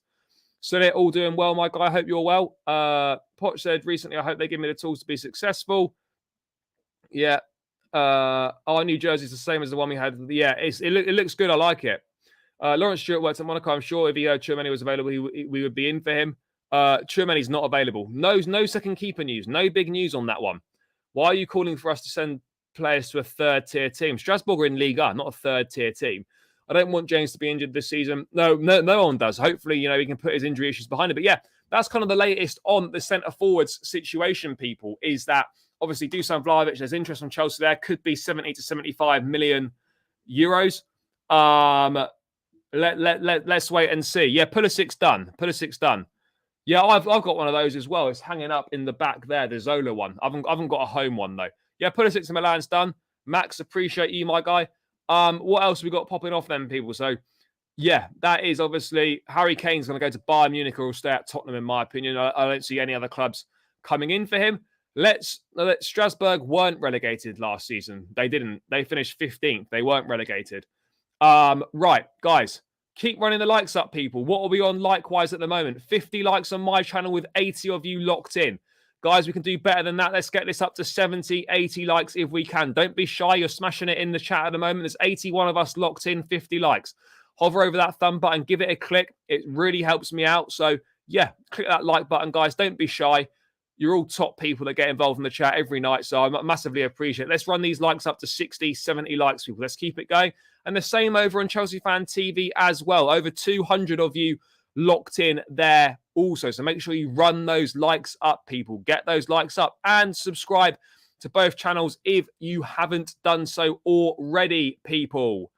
So they're all doing well, Mike. I hope you're well. Poch said recently, I hope they give me the tools to be successful. Yeah. Our new jersey is the same as the one we had. Yeah, it looks good. I like it. Lawrence Stewart works at Monaco. I'm sure if he heard Tchouameni was available, we would be in for him. Tchouameni's not available. No second keeper news. No big news on that one. Why are you calling for us to send players to a third-tier team? Strasbourg are in Liga, not a third-tier team. I don't want James to be injured this season. No one does. Hopefully, he can put his injury issues behind him. But yeah, that's kind of the latest on the centre forwards situation, people, is that obviously Dusan Vlahovic, there's interest from Chelsea there, could be 70 to 75 million euros. Let's wait and see. Yeah, Pulisic's done. Done. Yeah, I've got one of those as well. It's hanging up in the back there, the Zola one. I haven't got a home one though. Yeah, Pulisic's in Milan's done. Max, appreciate you, my guy. What else have we got popping off then, people? So, yeah, that is obviously Harry Kane's going to go to Bayern Munich or will stay at Tottenham, in my opinion. I don't see any other clubs coming in for him. Strasbourg weren't relegated last season. They didn't. They finished 15th. They weren't relegated. Right, guys, keep running the likes up, people. What are we on likewise at the moment? 50 likes on my channel with 80 of you locked in. Guys, we can do better than that. Let's get this up to 70, 80 likes if we can. Don't be shy. You're smashing it in the chat at the moment. There's 81 of us locked in, 50 likes. Hover over that thumb button, give it a click. It really helps me out. So, yeah, click that like button, guys. Don't be shy. You're all top people that get involved in the chat every night, so I massively appreciate it. Let's run these likes up to 60, 70 likes, people. Let's keep it going. And the same over on Chelsea Fan TV as well. Over 200 of you locked in there also. So make sure you run those likes up, people. Get those likes up and subscribe to both channels if you haven't done so already, people.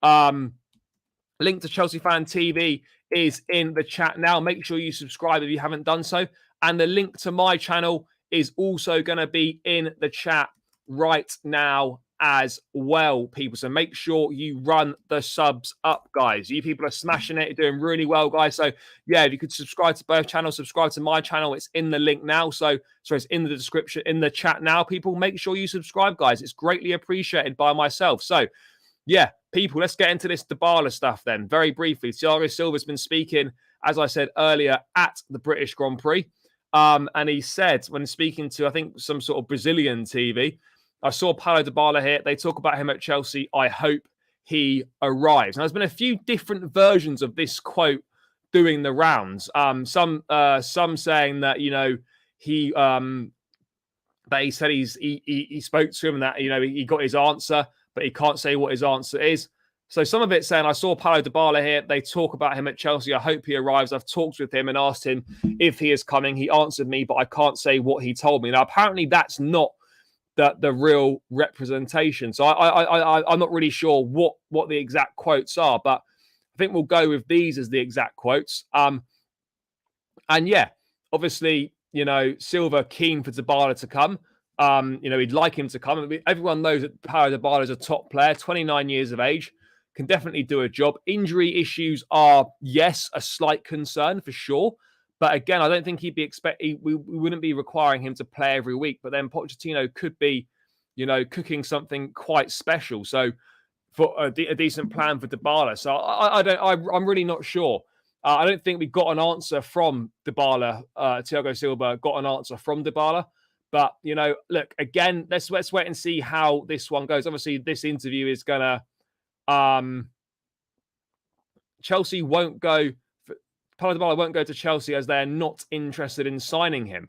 Link to Chelsea Fan TV is in the chat now. Make sure you subscribe if you haven't done so. And the link to my channel is also going to be in the chat right now as well, people. So make sure you run the subs up, guys. You people are smashing it. You're doing really well, guys. So, yeah, if you could subscribe to both channels, subscribe to my channel. It's in the link now. So, it's in the description, in the chat now, people. Make sure you subscribe, guys. It's greatly appreciated by myself. So, yeah, people, let's get into this Dybala stuff then. Very briefly, Thiago Silva's been speaking, as I said earlier, at the British Grand Prix. And he said, when speaking to, I think, some sort of Brazilian TV, I saw Paulo Dybala here. They talk about him at Chelsea. I hope he arrives. Now, there's been a few different versions of this quote doing the rounds. Some saying that, you know, that he said he spoke to him and that, you know, he got his answer, but he can't say what his answer is. So some of it saying, I saw Paulo Dybala here. They talk about him at Chelsea. I hope he arrives. I've talked with him and asked him if he is coming. He answered me, but I can't say what he told me. Now, apparently that's not the real representation. So I'm not really sure what the exact quotes are, but I think we'll go with these as the exact quotes. And yeah, obviously, you know, Silva keen for Dybala to come. You know, he'd like him to come. Everyone knows that Paulo Dybala is a top player, 29 years of age. Can definitely do a job. Injury issues are, yes, a slight concern for sure. But again, I don't think he'd be we wouldn't be requiring him to play every week. But then Pochettino could be, you know, cooking something quite special. So for a decent plan for Dybala. So I'm really not sure. I don't think we got an answer from Dybala. Thiago Silva got an answer from Dybala. But, you know, look, again, let's wait and see how this one goes. Obviously, this interview is going to... Chelsea won't go. Paulo Dybala won't go to Chelsea as they're not interested in signing him.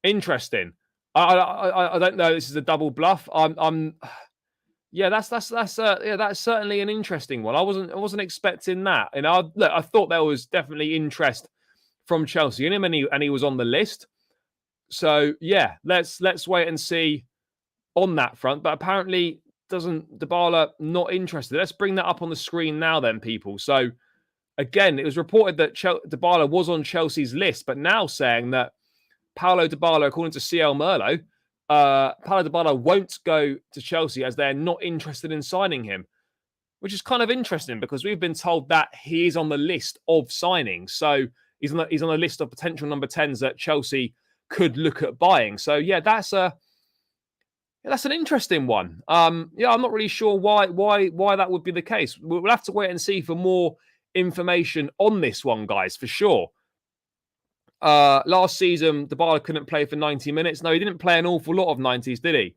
Interesting. I don't know. This is a double bluff. Yeah, that's certainly an interesting one. I wasn't expecting that. And I thought there was definitely interest from Chelsea in him, and he was on the list. So yeah, let's wait and see on that front. But apparently, doesn't Dybala not interested? Let's bring that up on the screen now, then, people. So again, it was reported that Dybala was on Chelsea's list, but now saying that Paulo Dybala, according to CL Merlot, Paulo Dybala won't go to Chelsea as they're not interested in signing him, which is kind of interesting because we've been told that he is on the list of signings. So he's on the list of potential number 10s that Chelsea could look at buying. So yeah, that's an interesting one. Yeah, I'm not really sure why that would be the case. We'll have to wait and see for more information on this one, guys, for sure. Last season, Dybala couldn't play for 90 minutes. No, he didn't play an awful lot of 90s, did he?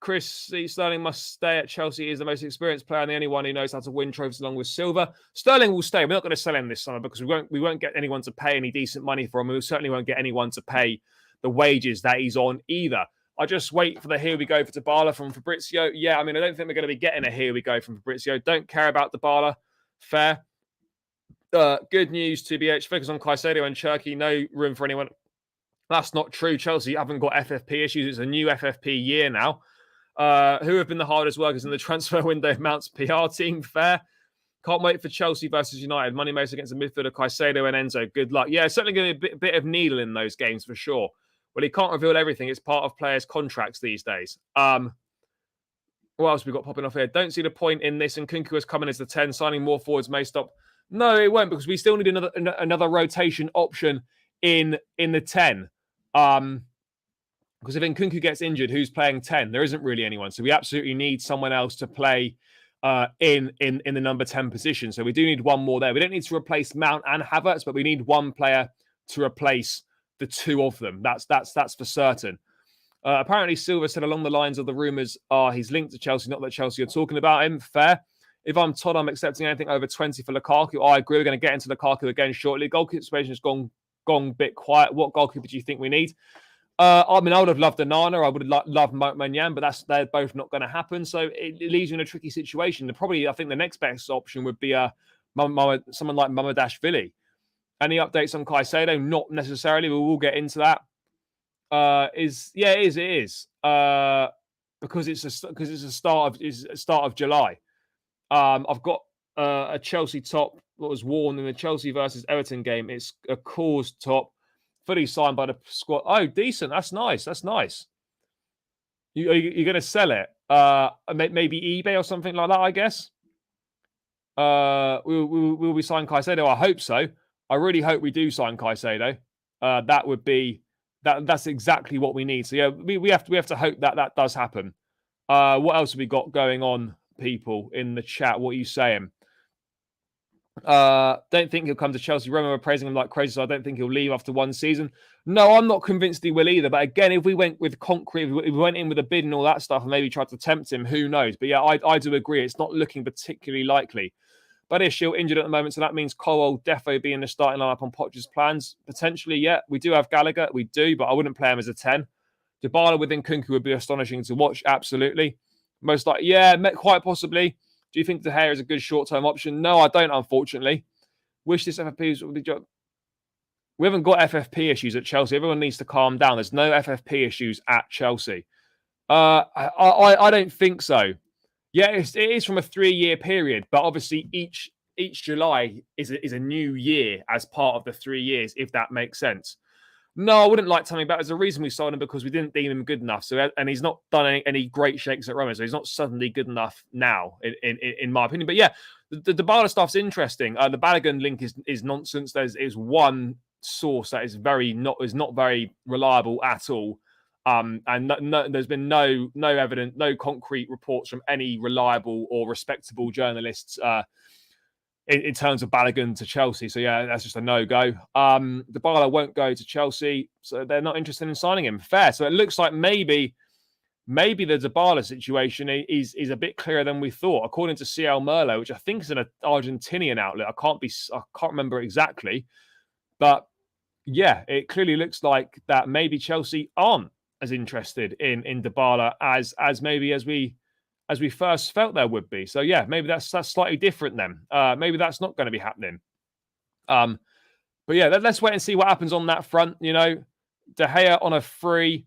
Chris Sterling must stay at Chelsea. He is the most experienced player and the only one who knows how to win trophies along with Silva. Sterling will stay. We're not going to sell him this summer because we won't get anyone to pay any decent money for him. We certainly won't get anyone to pay the wages that he's on either. I just wait for the here we go for Dybala from Fabrizio. Yeah, I mean, I don't think we're going to be getting a here we go from Fabrizio. Don't care about Dybala. Fair. Good news, TBH. Focus on Caicedo and Cherky. No room for anyone. That's not true. Chelsea haven't got FFP issues. It's a new FFP year now. Who have been the hardest workers in the transfer window? Mount's PR team. Fair. Can't wait for Chelsea versus United. Money makes against the midfielder Caicedo and Enzo. Good luck. Yeah, it's certainly going to be a bit of needle in those games for sure. Well, he can't reveal everything. It's part of players' contracts these days. What else we got popping off here? Don't see the point in this. And Kunku is coming as the 10. Signing more forwards may stop. No, it won't, because we still need another rotation option in the 10. Because if Nkunku gets injured, who's playing 10? There isn't really anyone. So we absolutely need someone else to play in the number 10 position. So we do need one more there. We don't need to replace Mount and Havertz, but we need one player to replace the two of them. That's for certain. Apparently, Silva said along the lines of the rumours he's linked to Chelsea, not that Chelsea are talking about him. Fair. If I'm Todd, I'm accepting anything over 20 for Lukaku. I agree. We're going to get into Lukaku again shortly. Goalkeeper situation has gone a bit quiet. What goalkeeper do you think we need? I mean, I would have loved Onana. I would have loved Manyan, but they're both not going to happen. So it leaves you in a tricky situation. I think the next best option would be someone like Mamadashvili. Any updates on Caicedo? Not necessarily. We will get into that. It is. Because it's a start of July. I've got a Chelsea top that was worn in the Chelsea versus Everton game. It's a Cause top, fully signed by the squad. Oh, decent. That's nice. You're going to sell it? Maybe eBay or something like that, I guess. Will we sign Caicedo? I hope so. I really hope we do sign Caicedo. That would be that's exactly what we need. So yeah, we have to hope that does happen. What else have we got going on, people in the chat? What are you saying? Don't think he'll come to Chelsea. Roma are praising him like crazy, so I don't think he'll leave after one season. No, I'm not convinced he will either. But again, if we went with concrete, if we went in with a bid and all that stuff and maybe tried to tempt him, who knows? But yeah, I do agree. It's not looking particularly likely. But is Shield injured at the moment, so that means Colwell defo being the starting lineup on Poch's plans. Potentially, yeah. We do have Gallagher. We do, but I wouldn't play him as a 10. Dybala within Kunku would be astonishing to watch. Absolutely. Most likely, yeah, quite possibly. Do you think De Gea is a good short-term option? No, I don't, unfortunately. Wish this FFP would be job. We haven't got FFP issues at Chelsea. Everyone needs to calm down. There's no FFP issues at Chelsea. I don't think so. Yeah, it is from a 3-year period, but obviously each July is a new year as part of the 3 years, if that makes sense. No, I wouldn't like telling about. There's a reason we sold him, because we didn't deem him good enough. So, and he's not done any great shakes at Roma, so he's not suddenly good enough now, in my opinion. But yeah, the Dybala stuff's interesting. The Balogun link is nonsense. There's one source that is not very reliable at all. And there's been no evidence, no concrete reports from any reliable or respectable journalists in terms of Balogun to Chelsea. So yeah, that's just a no-go. Dybala won't go to Chelsea, so they're not interested in signing him. Fair. So it looks like maybe the Dybala situation is a bit clearer than we thought, according to CL Merlo, which I think is an Argentinian outlet. I can't remember exactly, but yeah, it clearly looks like that maybe Chelsea aren't as interested in Dybala as we first felt there would be. So yeah, maybe that's slightly different then. Maybe that's not going to be happening. But yeah, let's wait and see what happens on that front. You know, De Gea on a free,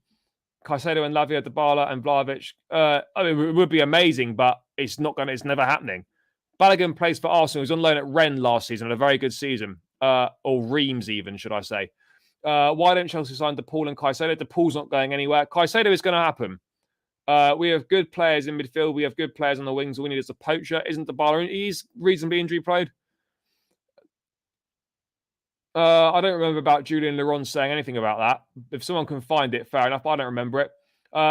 Caicedo and Lavia, Dybala and Vlahovic. I mean, it would be amazing, but it's never happening. Balogun plays for Arsenal. He was on loan at Rennes last season, had a very good season. Or Reims even, should I say. Why don't Chelsea sign DePaul and Caicedo? DePaul's not going anywhere. Caicedo is going to happen. We have good players in midfield. We have good players on the wings. All we need is a poacher. Isn't Dybala? He's reasonably injury prone. I don't remember about Julian Laurent saying anything about that. If someone can find it, fair enough. I don't remember it.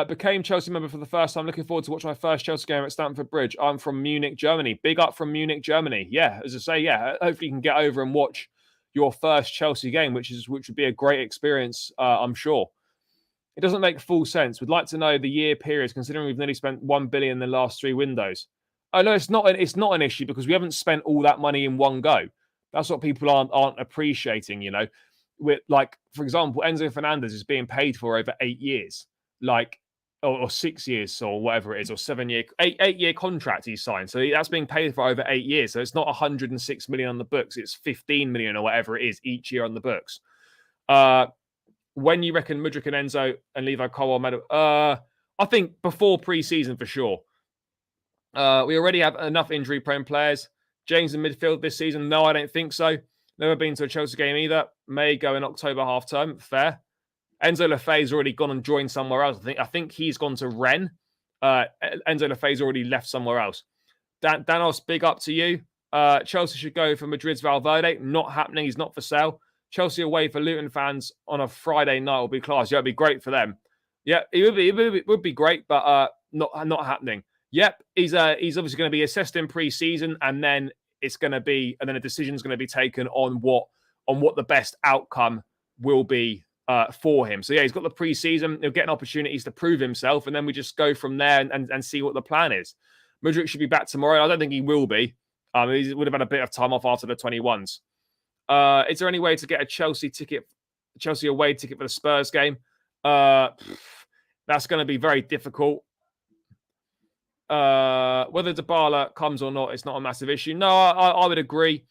Became Chelsea member for the first time. Looking forward to watching my first Chelsea game at Stamford Bridge. I'm from Munich, Germany. Big up from Munich, Germany. Yeah, as I say, yeah. Hopefully you can get over and watch your first Chelsea game, which would be a great experience, I'm sure. It doesn't make full sense. We'd like to know the year periods, considering we've nearly spent 1 billion in the last 3 windows. Oh no, it's not an issue, because we haven't spent all that money in one go. That's what people aren't appreciating, you know. With, like, for example, Enzo Fernandez is being paid for over 8 years. Like, or 6 years or whatever it is, or 7 year, 8 year contract he signed. So that's being paid for over 8 years. So it's not 106 million on the books. It's 15 million or whatever it is each year on the books. When you reckon Mudryk and Enzo and Levi Colwill medal? I think before pre-season for sure. We already have enough injury-prone players. James in midfield this season? No, I don't think so. Never been to a Chelsea game either. May go in October half-term. Fair. Enzo Lefebvre's already gone and joined somewhere else. I think he's gone to Rennes. Enzo Lefebvre's already left somewhere else. Danos, big up to you. Chelsea should go for Madrid's Valverde. Not happening. He's not for sale. Chelsea away for Luton fans on a Friday night will be class. Yeah, it'd be great for them. Yeah, it would be great, but not happening. Yep, he's obviously going to be assessed in pre-season, and then a decision's going to be taken on what the best outcome will be for him. So yeah, he's got the pre-season. He'll get opportunities to prove himself, and then we just go from there and see what the plan is. Mudryk should be back tomorrow. I don't think he will be. He would have had a bit of time off after the 21s. Is there any way to get a Chelsea away ticket for the Spurs game? That's going to be very difficult. Whether Dybala comes or not, it's not a massive issue. No, I would agree.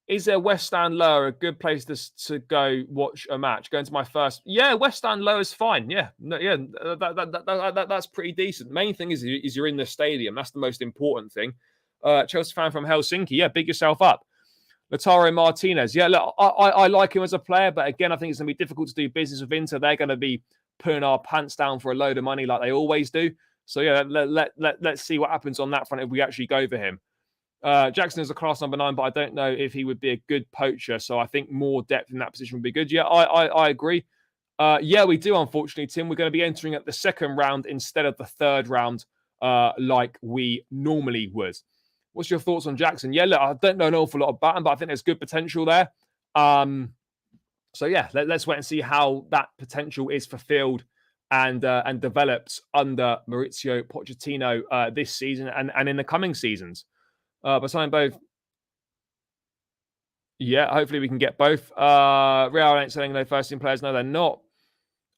Is there West Stand Lower a good place to go watch a match? Going to my first, West Stand Lower is fine. That's pretty decent. Main thing is you're in the stadium. That's the most important thing. Chelsea fan from Helsinki, big yourself up. Lautaro Martinez, look, I like him as a player, but again, I think it's going to be difficult to do business with Inter. They're going to be putting our pants down for a load of money like they always do. So let's see what happens on that front if we actually go for him. Jackson is a class number 9, but I don't know if he would be a good poacher. So I think more depth in that position would be good. Yeah, I agree. We do, unfortunately, Tim. We're going to be entering at the second round instead of the third round like we normally would. What's your thoughts on Jackson? Yeah, look, I don't know an awful lot about him, but I think there's good potential there. Let's wait and see how that potential is fulfilled and developed under Maurizio Pochettino this season and in the coming seasons. But signing both. Yeah, hopefully we can get both. Real ain't selling no first team players. No, they're not.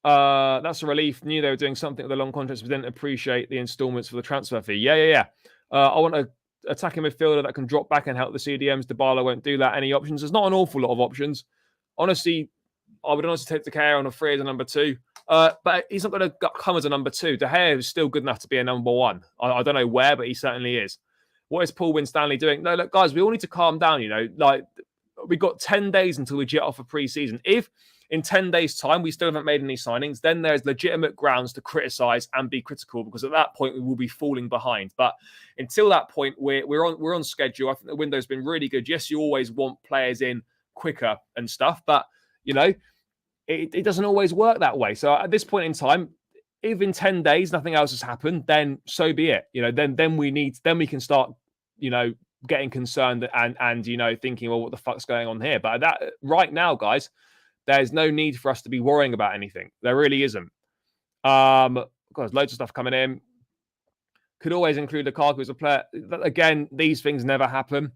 That's a relief. Knew they were doing something with the long contracts, but didn't appreciate the installments for the transfer fee. Yeah. I want a attacking midfielder that can drop back and help the CDMs. Dybala won't do that. Any options? There's not an awful lot of options. Honestly, I would honestly take De Gea on a free as a number 2. But he's not going to come as a number 2. De Gea is still good enough to be a number 1. I don't know where, but he certainly is. What is Paul Winstanley doing? No, look, guys, we all need to calm down, we've got 10 days until we jet off a pre-season. If in 10 days' time we still haven't made any signings, then there's legitimate grounds to criticise and be critical, because at that point we will be falling behind. But until that point, we're on schedule. I think the window's been really good. Yes, you always want players in quicker and stuff, but it doesn't always work that way. So at this point in time, if in 10 days nothing else has happened, then so be it. Then we can start, getting concerned and thinking, well, what the fuck's going on here? But that right now, guys, there's no need for us to be worrying about anything. There really isn't. There's loads of stuff coming in. Could always include Lukaku as a player. Again, these things never happen.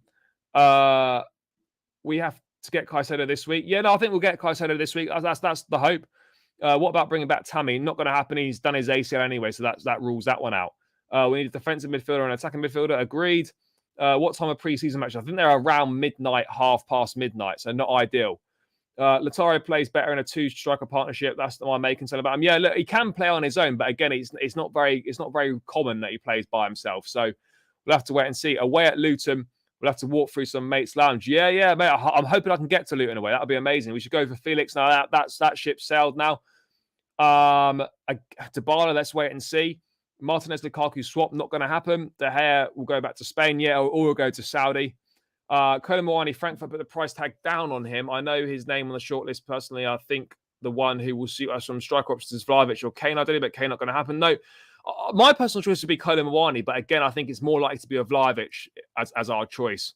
We have to get Caicedo this week. Yeah, no, I think we'll get Caicedo this week. That's the hope. What about bringing back Tammy? Not going to happen. He's done his ACL anyway, so that rules that one out. We need a defensive midfielder and attacking midfielder. Agreed. What time of pre-season match? I think they're around midnight, half past midnight, so not ideal. Lautaro plays better in a 2-striker partnership. That's my main concern about him. Yeah, look, he can play on his own, but again, it's not very common that he plays by himself. So we'll have to wait and see. Away at Luton, we'll have to walk through some mates' lounge. Yeah, mate. I'm hoping I can get to Luton away. That'll be amazing. We should go for Felix now. That ship sailed now. Dybala, let's wait and see. Martinez Lukaku swap, not going to happen. De Gea will go back to Spain, or we'll go to Saudi. Colin Moani, Frankfurt put the price tag down on him. I know his name on the shortlist personally. I think the one who will suit us from striker options is Vlahovic or Kane. I don't know, but Kane not going to happen. No, my personal choice would be Colin Moani, but again, I think it's more likely to be a Vlahovic as our choice.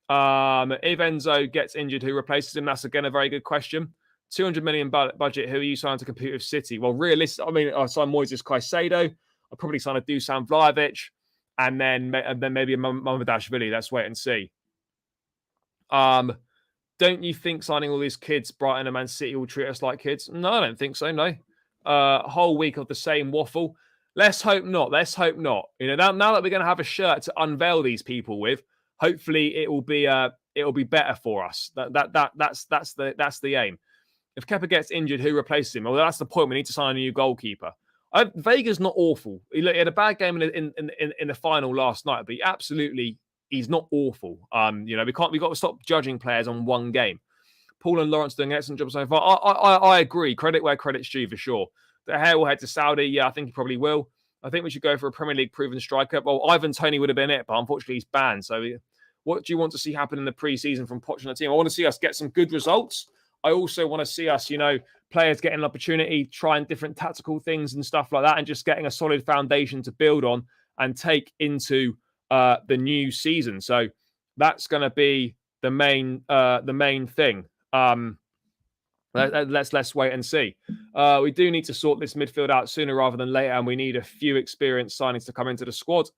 If Enzo gets injured, who replaces him? That's again a very good question. 200 million budget. Who are you signing to compete with City? Well, realistically, I signed Moises Caicedo. I'll probably sign a Dusan Vlahovic, and then maybe a Mamardashvili. Let's wait and see. Don't you think signing all these kids, Brighton and Man City, will treat us like kids? No, I don't think so. No. Whole week of the same waffle. Let's hope not. Let's hope not. You know, now that we're going to have a shirt to unveil these people with, hopefully it'll be better for us. That's the aim. If Kepa gets injured, who replaces him? Well, that's the point. We need to sign a new goalkeeper. Vega's not awful. He had a bad game in the final last night, but he's not awful. You know, we've got to stop judging players on one game. Paul and Lawrence doing an excellent job so far. I agree. Credit where credit's due for sure. De Gea will head to Saudi. Yeah, I think he probably will. I think we should go for a Premier League proven striker. Well, Ivan Toney would have been it, but unfortunately he's banned. So what do you want to see happen in the pre-season from Poch and the team? I want to see us get some good results. I also want to see us, you know, players getting an opportunity, trying different tactical things and stuff like that, and just getting a solid foundation to build on and take into the new season. So that's going to be the main thing. Let's wait and see. We do need to sort this midfield out sooner rather than later, and we need a few experienced signings to come into the squad.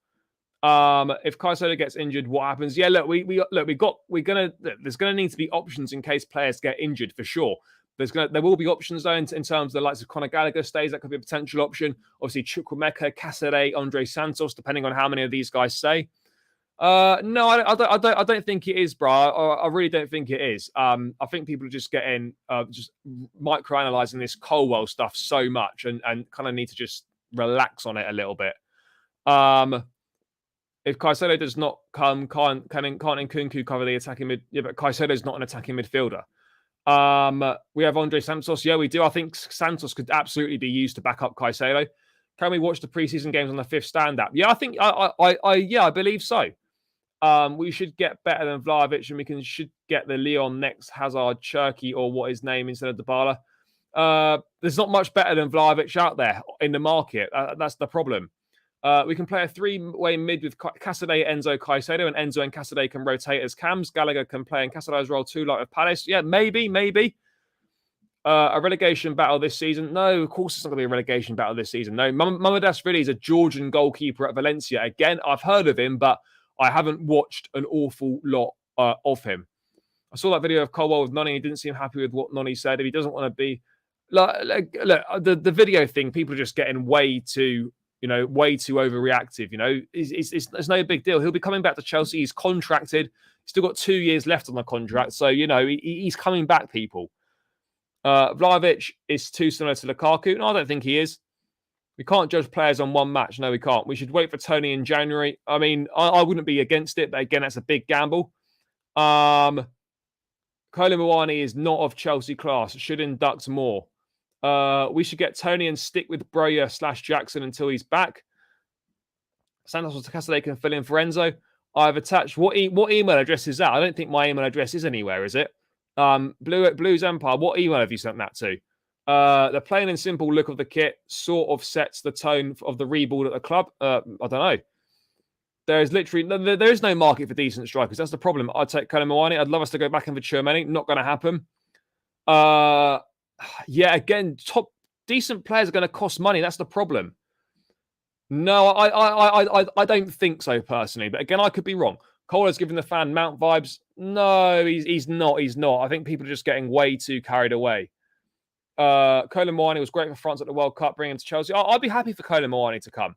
If Caicedo gets injured, what happens? Yeah, look, there's gonna need to be options in case players get injured for sure. There will be options though in terms of the likes of Conor Gallagher stays. That could be a potential option. Obviously, Chukwuemeka, Caceres, Andre Santos, depending on how many of these guys stay. No, I don't think it is, bro. I really don't think it is. I think people are just getting just microanalyzing this Colwell stuff so much and kind of need to just relax on it a little bit. If Caicedo does not come, can't Nkunku cover the attacking mid? Yeah, but Caicedo's not an attacking midfielder. We have Andre Santos. Yeah, we do. I think Santos could absolutely be used to back up Caicedo. Can we watch the preseason games on the fifth stand app? Yeah, I think I believe so. We should get better than Vlahovic, and we should get the Leon next Hazard, Cherky, or what his name instead of Dybala. There's not much better than Vlahovic out there in the market. That's the problem. We can play a three-way mid with Caceres, Enzo, Caicedo, and Enzo and Caceres can rotate as cams. Gallagher can play in Caceres' role too, like with Palace. Yeah, maybe. A relegation battle this season? No, of course it's not going to be a relegation battle this season. No, Mamardashvili is a Georgian goalkeeper at Valencia. Again, I've heard of him, but I haven't watched an awful lot of him. I saw that video of Colwell with Noni. He didn't seem happy with what Noni said. If he doesn't want to be... Look, the video thing, people are just getting way too overreactive. You know, it's no big deal. He'll be coming back to Chelsea. He's contracted. He's still got 2 years left on the contract. So, you know, he's coming back, people. Vlahovic is too similar to Lukaku. No, I don't think he is. We can't judge players on one match. No, we can't. We should wait for Toney in January. I mean, I wouldn't be against it, but again, that's a big gamble. Kolo Muani is not of Chelsea class. Should induct more. We should get Toney and stick with Broja/Jackson until he's back. Santos or Caceres can fill in for Enzo. I've attached what email address is that? I don't think my email address is anywhere, is it? Blues Empire. What email have you sent that to? The plain and simple look of the kit sort of sets the tone of the rebuild at the club. I don't know. There is no market for decent strikers. That's the problem. I'd take Kolo Muani. I'd love us to go back in for Tchouameni. Not going to happen. Yeah, again, decent players are going to cost money. That's the problem. No, I don't think so personally. But again, I could be wrong. Cola's giving the fan Mount vibes. No, he's not. He's not. I think people are just getting way too carried away. Kolo Muani was great for France at the World Cup, bringing him to Chelsea. I'd be happy for Kolo Muani to come.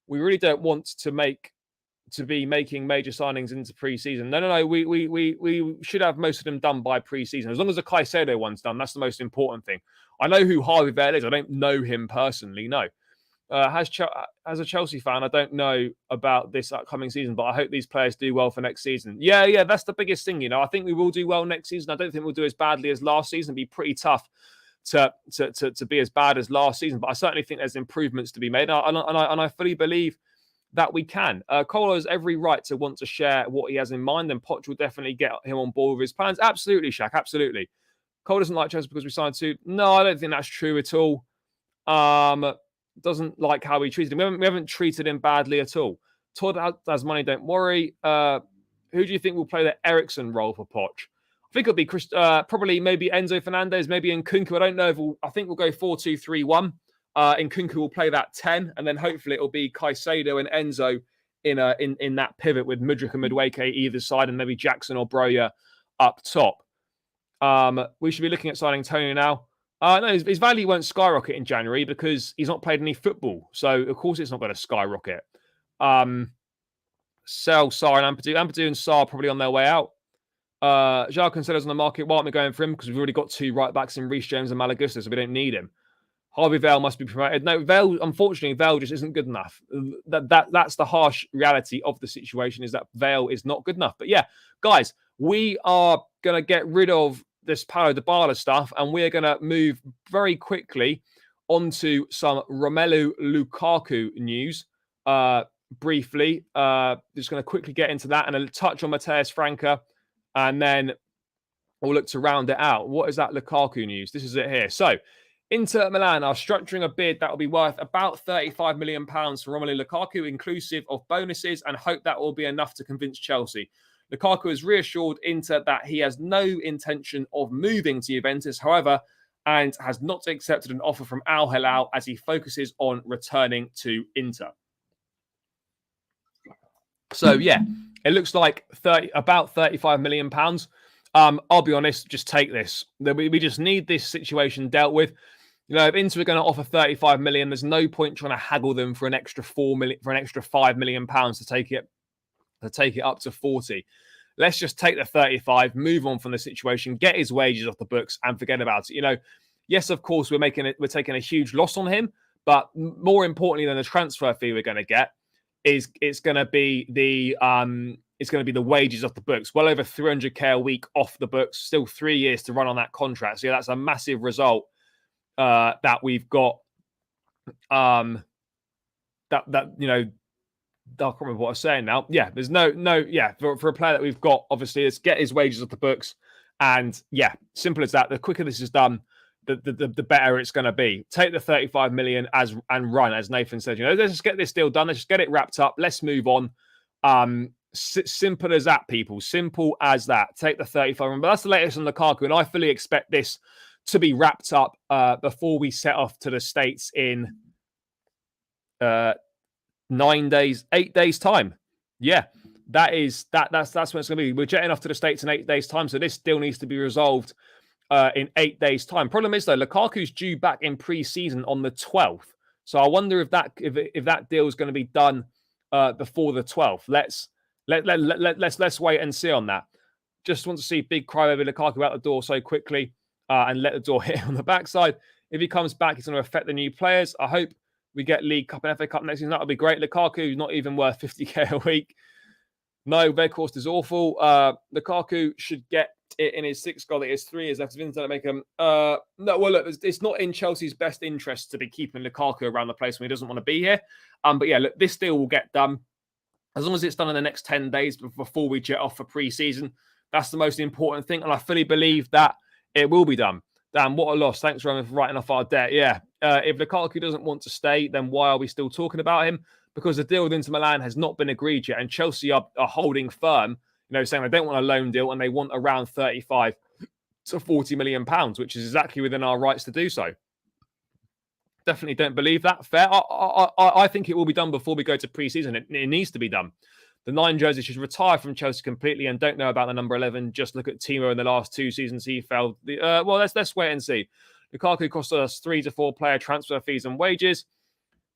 We really don't want to be making major signings into pre-season. No. We should have most of them done by pre-season. As long as the Caicedo one's done, that's the most important thing. I know who Harvey Vale is. I don't know him personally, no. As a Chelsea fan, I don't know about this upcoming season, but I hope these players do well for next season. Yeah, that's the biggest thing, you know. I think we will do well next season. I don't think we'll do as badly as last season. It'll be pretty tough to be as bad as last season, but I certainly think there's improvements to be made, and I fully believe that we can. Colo has every right to want to share what he has in mind, and Poch will definitely get him on board with his plans. Absolutely, Shaq, absolutely. Cole doesn't like Chelsea because we signed two. No, I don't think that's true at all. Doesn't like how we treated him. We haven't treated him badly at all. Todd has money, don't worry. Who do you think will play the Ericsson role for Poch? I think it'll be probably maybe Enzo Fernandez, maybe Nkunku. I don't know. I think we'll go 4-2-3-1. Nkunku will play that 10, and then hopefully it'll be Caicedo and Enzo in that pivot with Mudryk and Madueke either side, and maybe Jackson or Broja up top. We should be looking at signing Toney now. No, his value won't skyrocket in January because he's not played any football. So, of course, it's not going to skyrocket. Sell Sarr and Ampadu. Ampadu and Sarr probably on their way out. João Cancelo's on the market. Why aren't we going for him? Because we've already got 2 right-backs in Reece James and Malagusta, so we don't need him. Harvey Vale must be promoted. No, Vale, unfortunately, Vale just isn't good enough. That's the harsh reality of the situation, is that Vale is not good enough. But yeah, guys, we are going to get rid of this Paulo Dybala stuff, and we're going to move very quickly onto some Romelu Lukaku news. Briefly, just going to quickly get into that and a touch on Matheus Franca, and then we'll look to round it out. What is that Lukaku news? This is it here. So, Inter Milan are structuring a bid that will be worth about £35 million for Romelu Lukaku, inclusive of bonuses, and hope that will be enough to convince Chelsea. Lukaku has reassured Inter that he has no intention of moving to Juventus, however, and has not accepted an offer from Al Hilal as he focuses on returning to Inter. So, yeah, it looks like about £35 million. I'll be honest, just take this. We just need this situation dealt with. You know, if Inter are going to offer 35 million, there's no point trying to haggle them for an extra 4 million, for an extra £5 million to take it up to 40. Let's just take the 35, move on from the situation, get his wages off the books, and forget about it. You know, yes, of course, we're taking a huge loss on him, but more importantly than the transfer fee we're going to get is it's going to be the wages off the books. Well over 300k a week off the books. Still 3 years to run on that contract. So yeah, that's a massive result. That we've got, you know, I can't remember what I was saying now. Yeah, there's no, for a player that we've got, obviously, let's get his wages off the books. And yeah, simple as that. The quicker this is done, the better it's going to be. Take the 35 million and run, as Nathan said. You know, let's just get this deal done. Let's just get it wrapped up. Let's move on. Simple as that, people. Simple as that. Take the 35 million. But that's the latest on Lukaku, and I fully expect this to be wrapped up before we set off to the States in 8 days time. Yeah, that's when it's going to be. We're jetting off to the States in 8 days time, so this deal needs to be resolved in 8 days time. Problem is though, Lukaku's due back in pre-season on the 12th, so I wonder if that deal is going to be done before the 12th. Let's wait and see on that. Just want to see big cry over Lukaku out the door so quickly. And let the door hit on the backside. If he comes back, it's going to affect the new players. I hope we get League Cup and FA Cup next season. That would be great. Lukaku, not even worth 50k a week. No, Weghorst is awful. Lukaku should get it in his 6th goal. It is 3 years left of Inter to make him. No, well, look, it's not in Chelsea's best interest to be keeping Lukaku around the place when he doesn't want to be here. But yeah, look, this deal will get done. As long as it's done in the next 10 days before we jet off for pre-season. That's the most important thing. And I fully believe that it will be done. Damn, what a loss. Thanks, Roman, for writing off our debt. Yeah. If Lukaku doesn't want to stay, then why are we still talking about him? Because the deal with Inter Milan has not been agreed yet. And Chelsea are holding firm, you know, saying they don't want a loan deal and they want around 35 to 40 million pounds, which is exactly within our rights to do so. Definitely don't believe that. Fair. I think it will be done before we go to pre-season. It needs to be done. The 9 jersey should retire from Chelsea completely, and don't know about the number 11. Just look at Timo in the last 2 seasons. He failed. Well, let's wait and see. Lukaku cost us 3 to 4 player transfer fees and wages.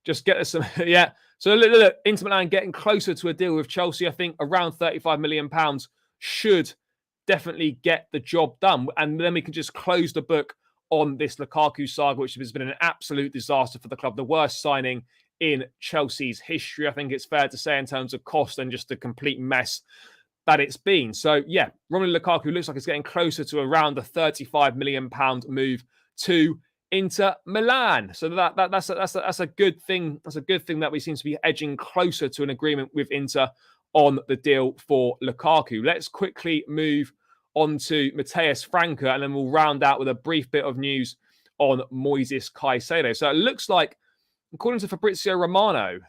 Just get us some, yeah. So look, Inter Milan getting closer to a deal with Chelsea. I think around 35 million pounds should definitely get the job done, and then we can just close the book on this Lukaku saga, which has been an absolute disaster for the club. The worst signing in Chelsea's history, I think it's fair to say, in terms of cost and just a complete mess that it's been. So yeah, Romelu Lukaku looks like it's getting closer to around the 35 million pound move to Inter Milan. So that's a good thing. That's a good thing that we seem to be edging closer to an agreement with Inter on the deal for Lukaku. Let's quickly move on to Matheus Franca, and then we'll round out with a brief bit of news on Moises Caicedo. So it looks like, according to Fabrizio Romano,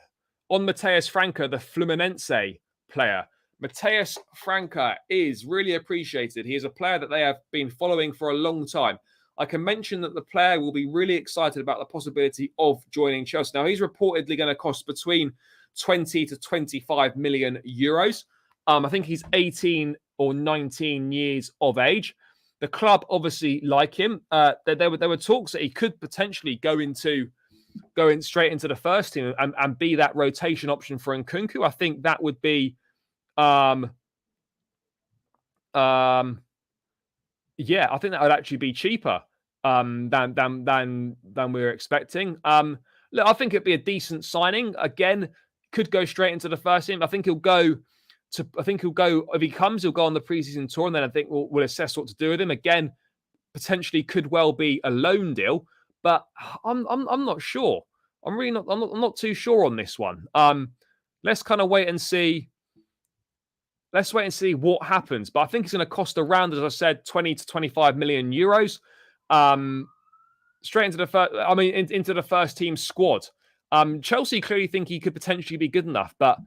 on Matheus Franca, the Fluminense player, Matheus Franca is really appreciated. He is a player that they have been following for a long time. I can mention that the player will be really excited about the possibility of joining Chelsea. Now, he's reportedly going to cost between 20 to 25 million euros. I think he's 18 or 19 years of age. The club obviously like him. There were talks that he could potentially go straight into the first team and be that rotation option for Nkunku. I think that would be, I think that would actually be cheaper than we were expecting. Look, I think it'd be a decent signing. Again, could go straight into the first team. I think he'll go if he comes. He'll go on the preseason tour, and then I think we'll assess what to do with him. Again, potentially could well be a loan deal, but I'm not sure. I'm not too sure on this one. Let's kind of wait and see. Let's wait and see what happens. But I think it's going to cost around, as I said, 20 to 25 million euros. Straight into into the first team squad. Chelsea clearly think he could potentially be good enough, but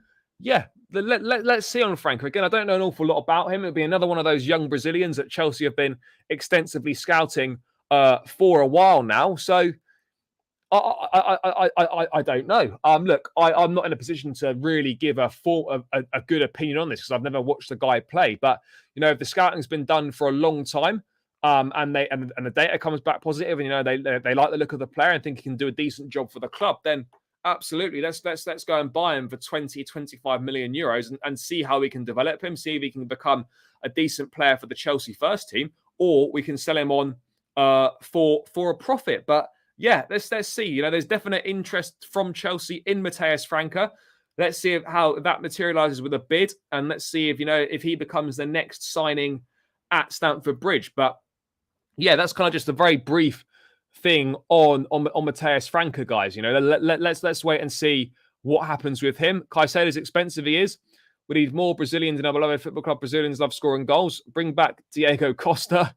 yeah, let's see on Franca. Again, I don't know an awful lot about him. It'll be another one of those young Brazilians that Chelsea have been extensively scouting for a while now. So I don't know. Look, I'm not in a position to really give a good opinion on this because I've never watched the guy play. But if the scouting's been done for a long time, and the data comes back positive, and they like the look of the player and think he can do a decent job for the club, then absolutely, let's go and buy him for 20-25 million euros and see how we can develop him, see if he can become a decent player for the Chelsea first team, or we can sell him on for a profit. But yeah, let's see. There's definite interest from Chelsea in Matheus Franca. Let's see how that materializes with a bid, and let's see if he becomes the next signing at Stamford Bridge. But yeah, that's kind of just a very brief thing on Matheus Franca, guys. Let's wait and see what happens with him. Caicedo's expensive, he is. We need more Brazilians in our beloved football club. Brazilians love scoring goals. Bring back Diego Costa.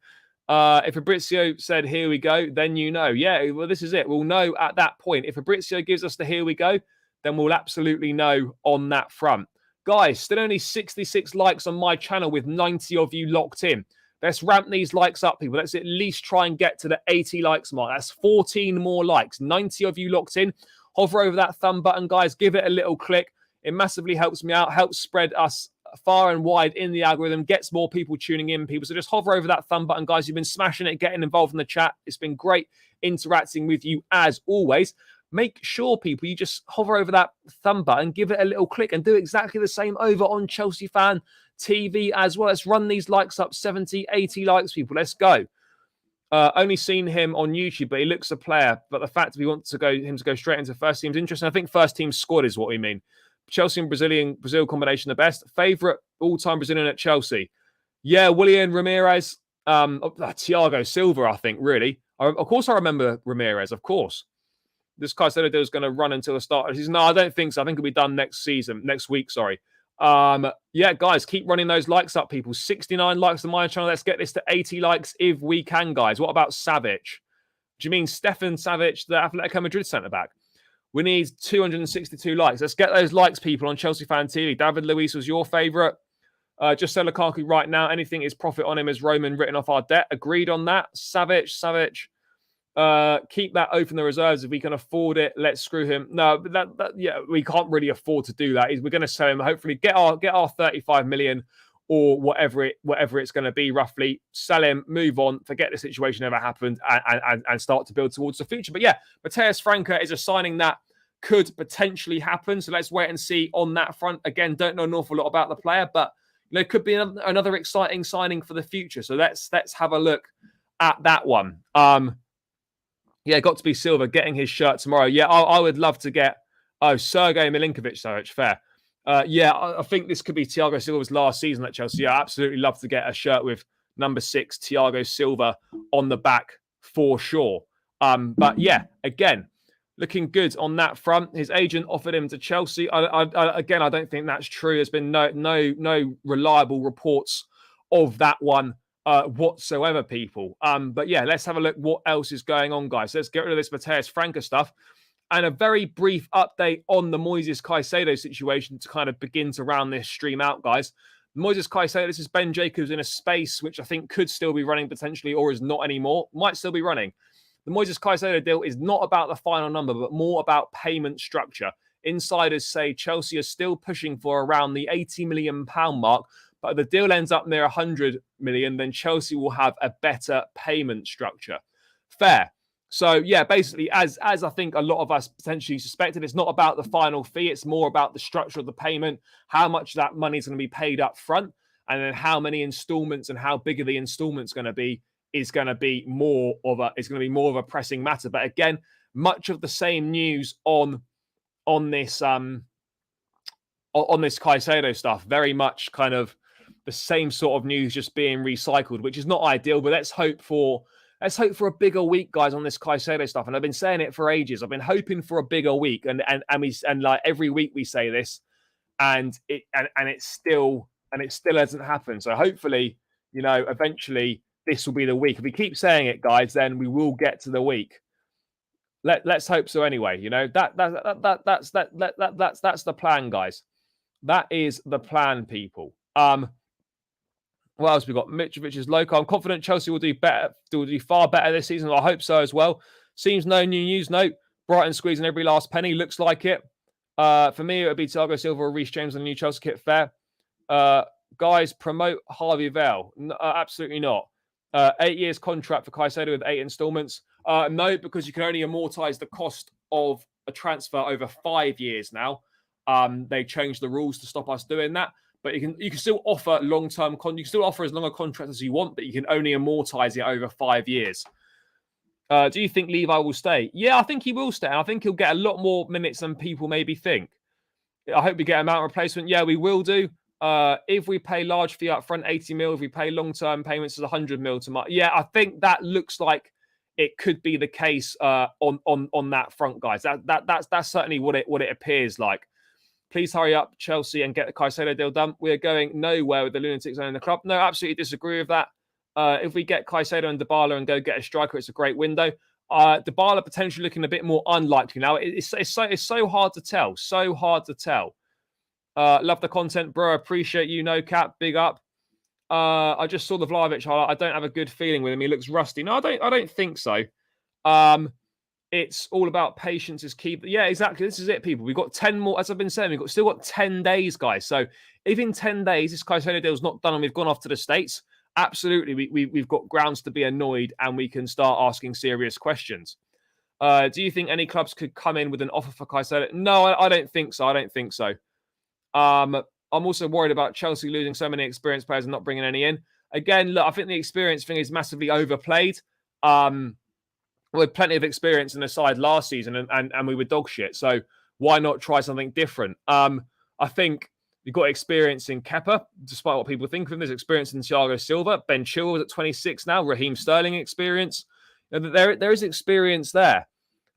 If Fabrizio said, here we go, then Yeah, well, this is it. We'll know at that point. If Fabrizio gives us the here we go, then we'll absolutely know on that front. Guys, still only 66 likes on my channel with 90 of you locked in. Let's ramp these likes up, people. Let's at least try and get to the 80 likes mark. That's 14 more likes. 90 of you locked in. Hover over that thumb button, guys. Give it a little click. It massively helps me out, helps spread us far and wide in the algorithm, gets more people tuning in, people. So just hover over that thumb button, guys. You've been smashing it, getting involved in the chat. It's been great interacting with you as always. Make sure, people, you just hover over that thumb button, give it a little click, and do exactly the same over on Chelsea Fan TV as well. Let's run these likes up, 70, 80 likes, people. Let's go. Only seen him on YouTube, but he looks a player. But the fact that we want him to go straight into first team is interesting. I think first team squad is what we mean. Chelsea and Brazil combination the best. Favourite all-time Brazilian at Chelsea? Yeah, Willian Ramirez. Thiago Silva, I think, really. Of course I remember Ramirez, of course. This Caicedo deal is going to run until the start of the season. No, I don't think so. I think it'll be done next week, sorry. Yeah, guys, keep running those likes up, people. 69 likes on my channel. Let's get this to 80 likes if we can, guys. What about Savic? Do you mean Stefan Savic, the Atletico Madrid centre-back? We need 262 likes. Let's get those likes, people, on Chelsea Fan TV. David Luiz was your favourite. Just sell Lukaku right now. Anything is profit on him as Roman written off our debt. Agreed on that. Savic. Keep that open the reserves if we can afford it. Let's screw him. No, yeah, we can't really afford to do that. We're going to sell him. Hopefully, get our 35 million or whatever it's going to be roughly. Sell him, move on, forget the situation ever happened, and start to build towards the future. But yeah, Matheus Franca is a signing that could potentially happen. So let's wait and see on that front. Again, don't know an awful lot about the player, but it could be another exciting signing for the future. So let's have a look at that one. Yeah, got to be Silva getting his shirt tomorrow. Yeah, I would love to get... Sergej Milinkovic, fair. Yeah, I think this could be Thiago Silva's last season at Chelsea. I absolutely love to get a shirt with number 6, Thiago Silva, on the back for sure. But yeah, again, looking good on that front. His agent offered him to Chelsea. Again, I don't think that's true. There's been no reliable reports of that one whatsoever, people. But yeah, let's have a look what else is going on, guys. Let's get rid of this Matheus Franca stuff. And a very brief update on the Moises Caicedo situation to kind of begin to round this stream out, guys. Moises Caicedo, this is Ben Jacobs in a space which I think could still be running potentially or is not anymore. Might still be running. The Moises Caicedo deal is not about the final number, but more about payment structure. Insiders say Chelsea are still pushing for around the £80 million mark, but if the deal ends up near 100 million, then Chelsea will have a better payment structure. Fair. So, yeah, basically, as I think a lot of us potentially suspected, it's not about the final fee. It's more about the structure of the payment, how much that money is going to be paid up front, and then how many installments and how big are the installments going to be is going to be more of a pressing matter. But again, much of the same news on this Caicedo stuff, very much kind of the same sort of news just being recycled, which is not ideal. But let's hope for a bigger week, guys, on this Caicedo stuff. And I've been saying it for ages. I've been hoping for a bigger week, and like every week we say this, and it still hasn't happened. So hopefully, eventually this will be the week. If we keep saying it, guys, then we will get to the week. Let's hope so. Anyway, that's the plan, guys. That is the plan, people. What else we got? Mitrovic is local. I'm confident Chelsea will do better. Will do far better this season. I hope so as well. Seems no new news. No, Brighton squeezing every last penny. Looks like it. For me, it would be Thiago Silva or Reece James on the new Chelsea kit. Fair. Guys, promote Harvey Vale. No, absolutely not. 8 years contract for Caicedo with 8 installments. No, because you can only amortize the cost of a transfer over 5 years now. They changed the rules to stop us doing that. But you can still offer long-term you can still offer as long a contract as you want, but you can only amortize it over 5 years. Do you think Levi will stay? Yeah, I think he will stay. And I think he'll get a lot more minutes than people maybe think. I hope we get a mount replacement. Yeah, we will do. If we pay large fee up front, 80 mil. If we pay long-term payments, as 100 mil to yeah, I think that looks like it could be the case on that front, guys. That's certainly what it appears like. Please hurry up, Chelsea, and get the Caicedo deal done. We are going nowhere with the lunatics owning the club. No, absolutely disagree with that. If we get Caicedo and Dybala and go get a striker, it's a great window. Dybala potentially looking a bit more unlikely now. It's so hard to tell. So hard to tell. Love the content, bro. Appreciate you. No cap. Big up. I just saw the Vlahovic highlight. I don't have a good feeling with him. He looks rusty. No, I don't think so. It's all about patience is key. Yeah, exactly. This is it, people. We've got 10 more, as I've been saying, we've still got 10 days, guys. So if in 10 days this Caicedo deal's not done and we've gone off to the States, absolutely, we've got grounds to be annoyed and we can start asking serious questions. Do you think any clubs could come in with an offer for Caicedo? No, I don't think so. I don't think so. I'm also worried about Chelsea losing so many experienced players and not bringing any in. Again, look, I think the experience thing is massively overplayed. We had plenty of experience in the side last season and we were dog shit. So why not try something different? I think you've got experience in Kepa, despite what people think of him. There's experience in Thiago Silva. Ben Chilwell at 26 now. Raheem Sterling experience. There is experience there.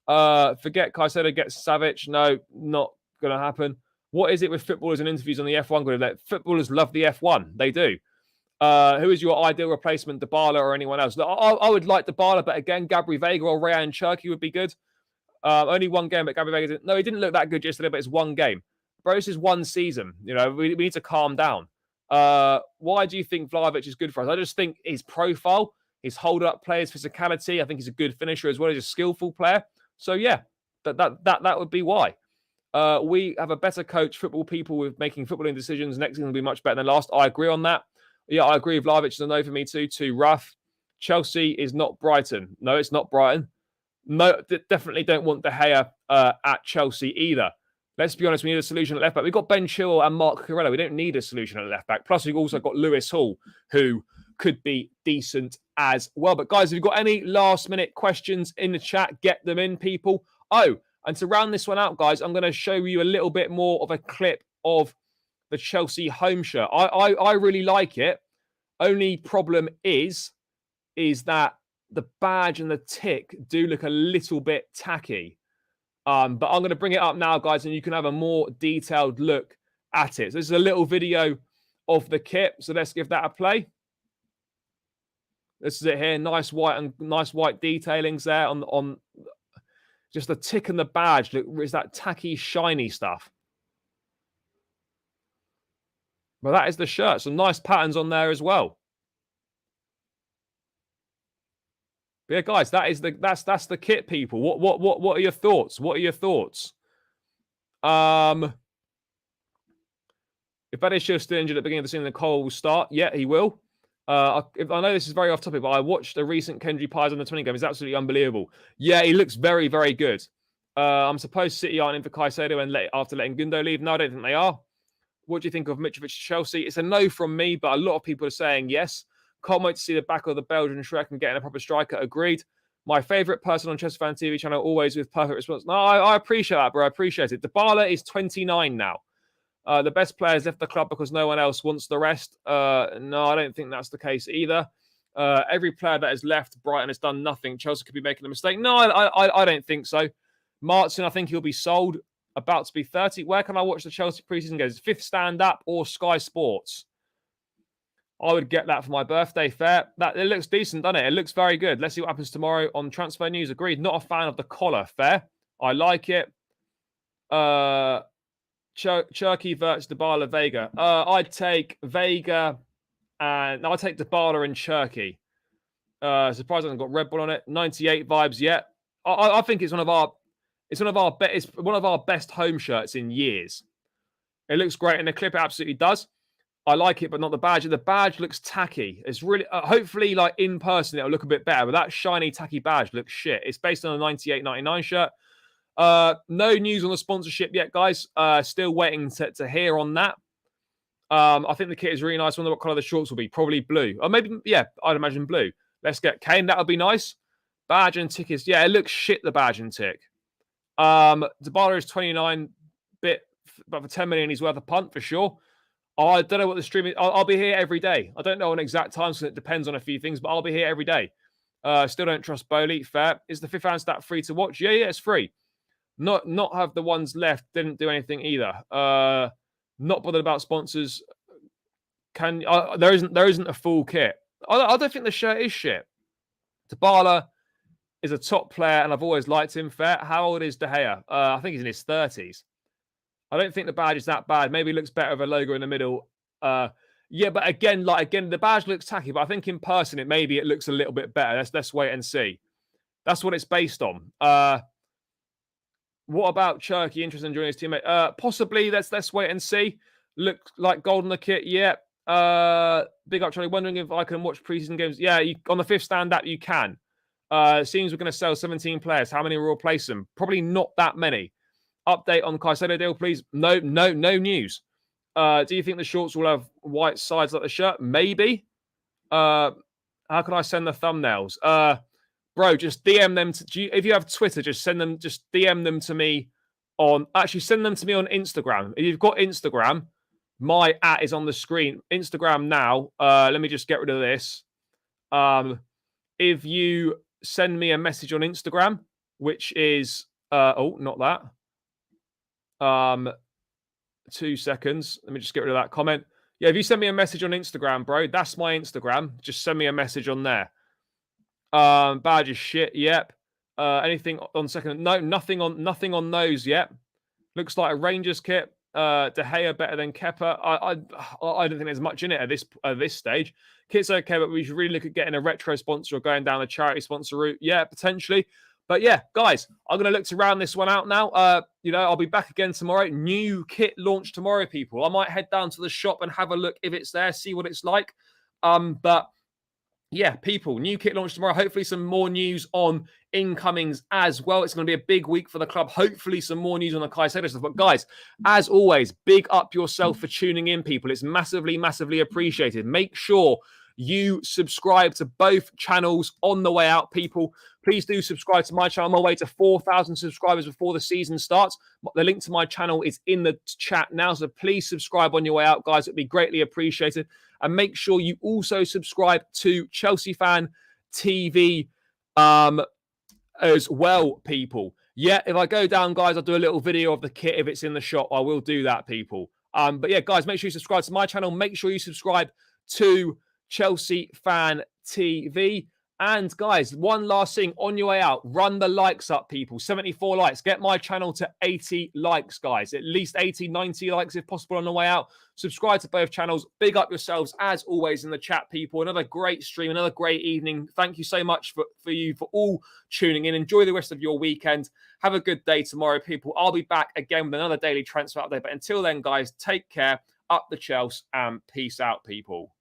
Forget Caicedo gets Savic. No, not going to happen. What is it with footballers and interviews on the F1 grid? Footballers love the F1. They do. Who is your ideal replacement, Dybala or anyone else? I would like Dybala, but again, Gabri Vega or Rayan Cherki would be good. Only one game, but Gabri Vega didn't. No, he didn't look that good yesterday, but it's one game. Bro, this is one season. We need to calm down. Why do you think Vlahovic is good for us? I just think his profile, his hold-up play, his physicality. I think he's a good finisher as well. He's a skillful player. So yeah, that would be why. We have a better coach, football people with making footballing decisions. Next season will be much better than last. I agree on that. Yeah, I agree. Vlahovic is a no for me too. Too rough. Chelsea is not Brighton. No, it's not Brighton. No, definitely don't want De Gea at Chelsea either. Let's be honest, we need a solution at left back. We've got Ben Chilwell and Mark Cucurella. We don't need a solution at left back. Plus, we've also got Lewis Hall, who could be decent as well. But guys, if you've got any last-minute questions in the chat, get them in, people. Oh, and to round this one out, guys, I'm going to show you a little bit more of a clip of the Chelsea home shirt. I really like it. Only problem is that the badge and the tick do look a little bit tacky. But I'm going to bring it up now, guys, and you can have a more detailed look at it. So this is a little video of the kit. So let's give that a play. This is it here. Nice white detailings there on just the tick and the badge. Look, is that tacky, shiny stuff. But that is the shirt. Some nice patterns on there as well. But yeah, guys, that's the kit, people. What are your thoughts? What are your thoughts? If Badiashile still injured at the beginning of the season, then Cole will start. Yeah, he will. I know this is very off topic, but I watched a recent Kendry Pies on the 20 game. It's absolutely unbelievable. Yeah, he looks very, very good. I'm supposed City aren't in for Caicedo after letting Gundo leave. No, I don't think they are. What do you think of Mitrovic to Chelsea? It's a no from me, but a lot of people are saying yes. Can't wait to see the back of the Belgian Shrek and getting a proper striker. Agreed. My favourite person on Chelsea Fan TV channel, always with perfect response. No, I appreciate that, bro. I appreciate it. Dybala is 29 now. The best players left the club because no one else wants the rest. No, I don't think that's the case either. Every player that has left, Brighton has done nothing. Chelsea could be making a mistake. No, I don't think so. Martin, I think he'll be sold. About to be 30. Where can I watch the Chelsea preseason games? Fifth Stand Up or Sky Sports? I would get that for my birthday. Fair. It looks decent, doesn't it? It looks very good. Let's see what happens tomorrow on Transfer News. Agreed. Not a fan of the collar. Fair. I like it. Cherky, Verts, Dybala, Vega. I'd take Vega and I'd take Dybala and Cherky. Surprised I haven't got Red Bull on it. 98 vibes yet. I think it's one of our best home shirts in years. It looks great in the clip. It absolutely does. I like it, but not the badge. The badge looks tacky. It's really, hopefully, like in person, it'll look a bit better. But that shiny, tacky badge looks shit. It's based on a 98.99 shirt. No news on the sponsorship yet, guys. Still waiting to hear on that. I think the kit is really nice. I wonder what colour the shorts will be. Probably blue. Or maybe, yeah, I'd imagine blue. Let's get Kane. That would be nice. Badge and tick is, yeah, it looks shit, the badge and tick. Dybala is 29 bit, but for 10 million, he's worth a punt for sure. I don't know what the stream is. I'll be here every day. I don't know an exact time, so it depends on a few things, but I'll be here every day. Still don't trust Bowley. Fair. Is the fifth round stat free to watch? Yeah, it's free. Not have the ones left. Didn't do anything either. Not bothered about sponsors. There isn't a full kit. I don't think the shirt is shit. Dybala is a top player, and I've always liked him. Fair. How old is De Gea? I think he's in his 30s. I don't think the badge is that bad. Maybe it looks better with a logo in the middle. Yeah, but again, the badge looks tacky. But I think in person, it looks a little bit better. Let's wait and see. That's what it's based on. What about Cherky? Interested in joining his teammate? Possibly. Let's wait and see. Look like gold in the kit. Yeah. Big up, Charlie. Wondering if I can watch preseason games. Yeah, on the fifth stand app, you can. Seems we're going to sell 17 players. How many will replace them? Probably not that many. Update on Caicedo deal, please. No news. Do you think the shorts will have white sides like the shirt? Maybe. How can I send the thumbnails? Bro, just DM them. If you have Twitter, just DM them to me send them to me on Instagram. If you've got Instagram, my @ is on the screen. Instagram now. Let me just get rid of this. If you send me a message on Instagram, which is, not that. 2 seconds. Let me just get rid of that comment. Yeah, if you send me a message on Instagram, bro, that's my Instagram. Just send me a message on there. Badge is shit. Yep. Anything on second? No, nothing on those yet. Looks like a Rangers kit. De Gea better than Kepa. I don't think there's much in it at this stage. Kit's okay, but we should really look at getting a retro sponsor or going down the charity sponsor route. Yeah, potentially. But yeah, guys, I'm going to look to round this one out now. I'll be back again tomorrow. New kit launch tomorrow, people. I might head down to the shop and have a look if it's there, see what it's like. But yeah, people, new kit launch tomorrow. Hopefully some more news on incomings as well. It's going to be a big week for the club. Hopefully some more news on the Caicedo stuff. But guys, as always, big up yourself for tuning in, people. It's massively, massively appreciated. Make sure you subscribe to both channels on the way out, people. Please do subscribe to my channel. I'm on my way to 4,000 subscribers before the season starts. The link to my channel is in the chat now, so please subscribe on your way out, guys. It'd be greatly appreciated. And make sure you also subscribe to Chelsea Fan TV as well, people. Yeah, if I go down, guys, I'll do a little video of the kit. If it's in the shop, I will do that, people. But yeah, guys, make sure you subscribe to my channel. Make sure you subscribe to Chelsea Fan TV. And guys, one last thing on your way out, run the likes up, people. 74 likes. Get my channel to 80 likes, guys. At least 80, 90 likes if possible on the way out. Subscribe to both channels. Big up yourselves as always in the chat, people. Another great stream, another great evening. Thank you so much for you for all tuning in. Enjoy the rest of your weekend. Have a good day tomorrow, people. I'll be back again with another daily transfer update. But until then, guys, take care. Up the Chelsea and peace out, people.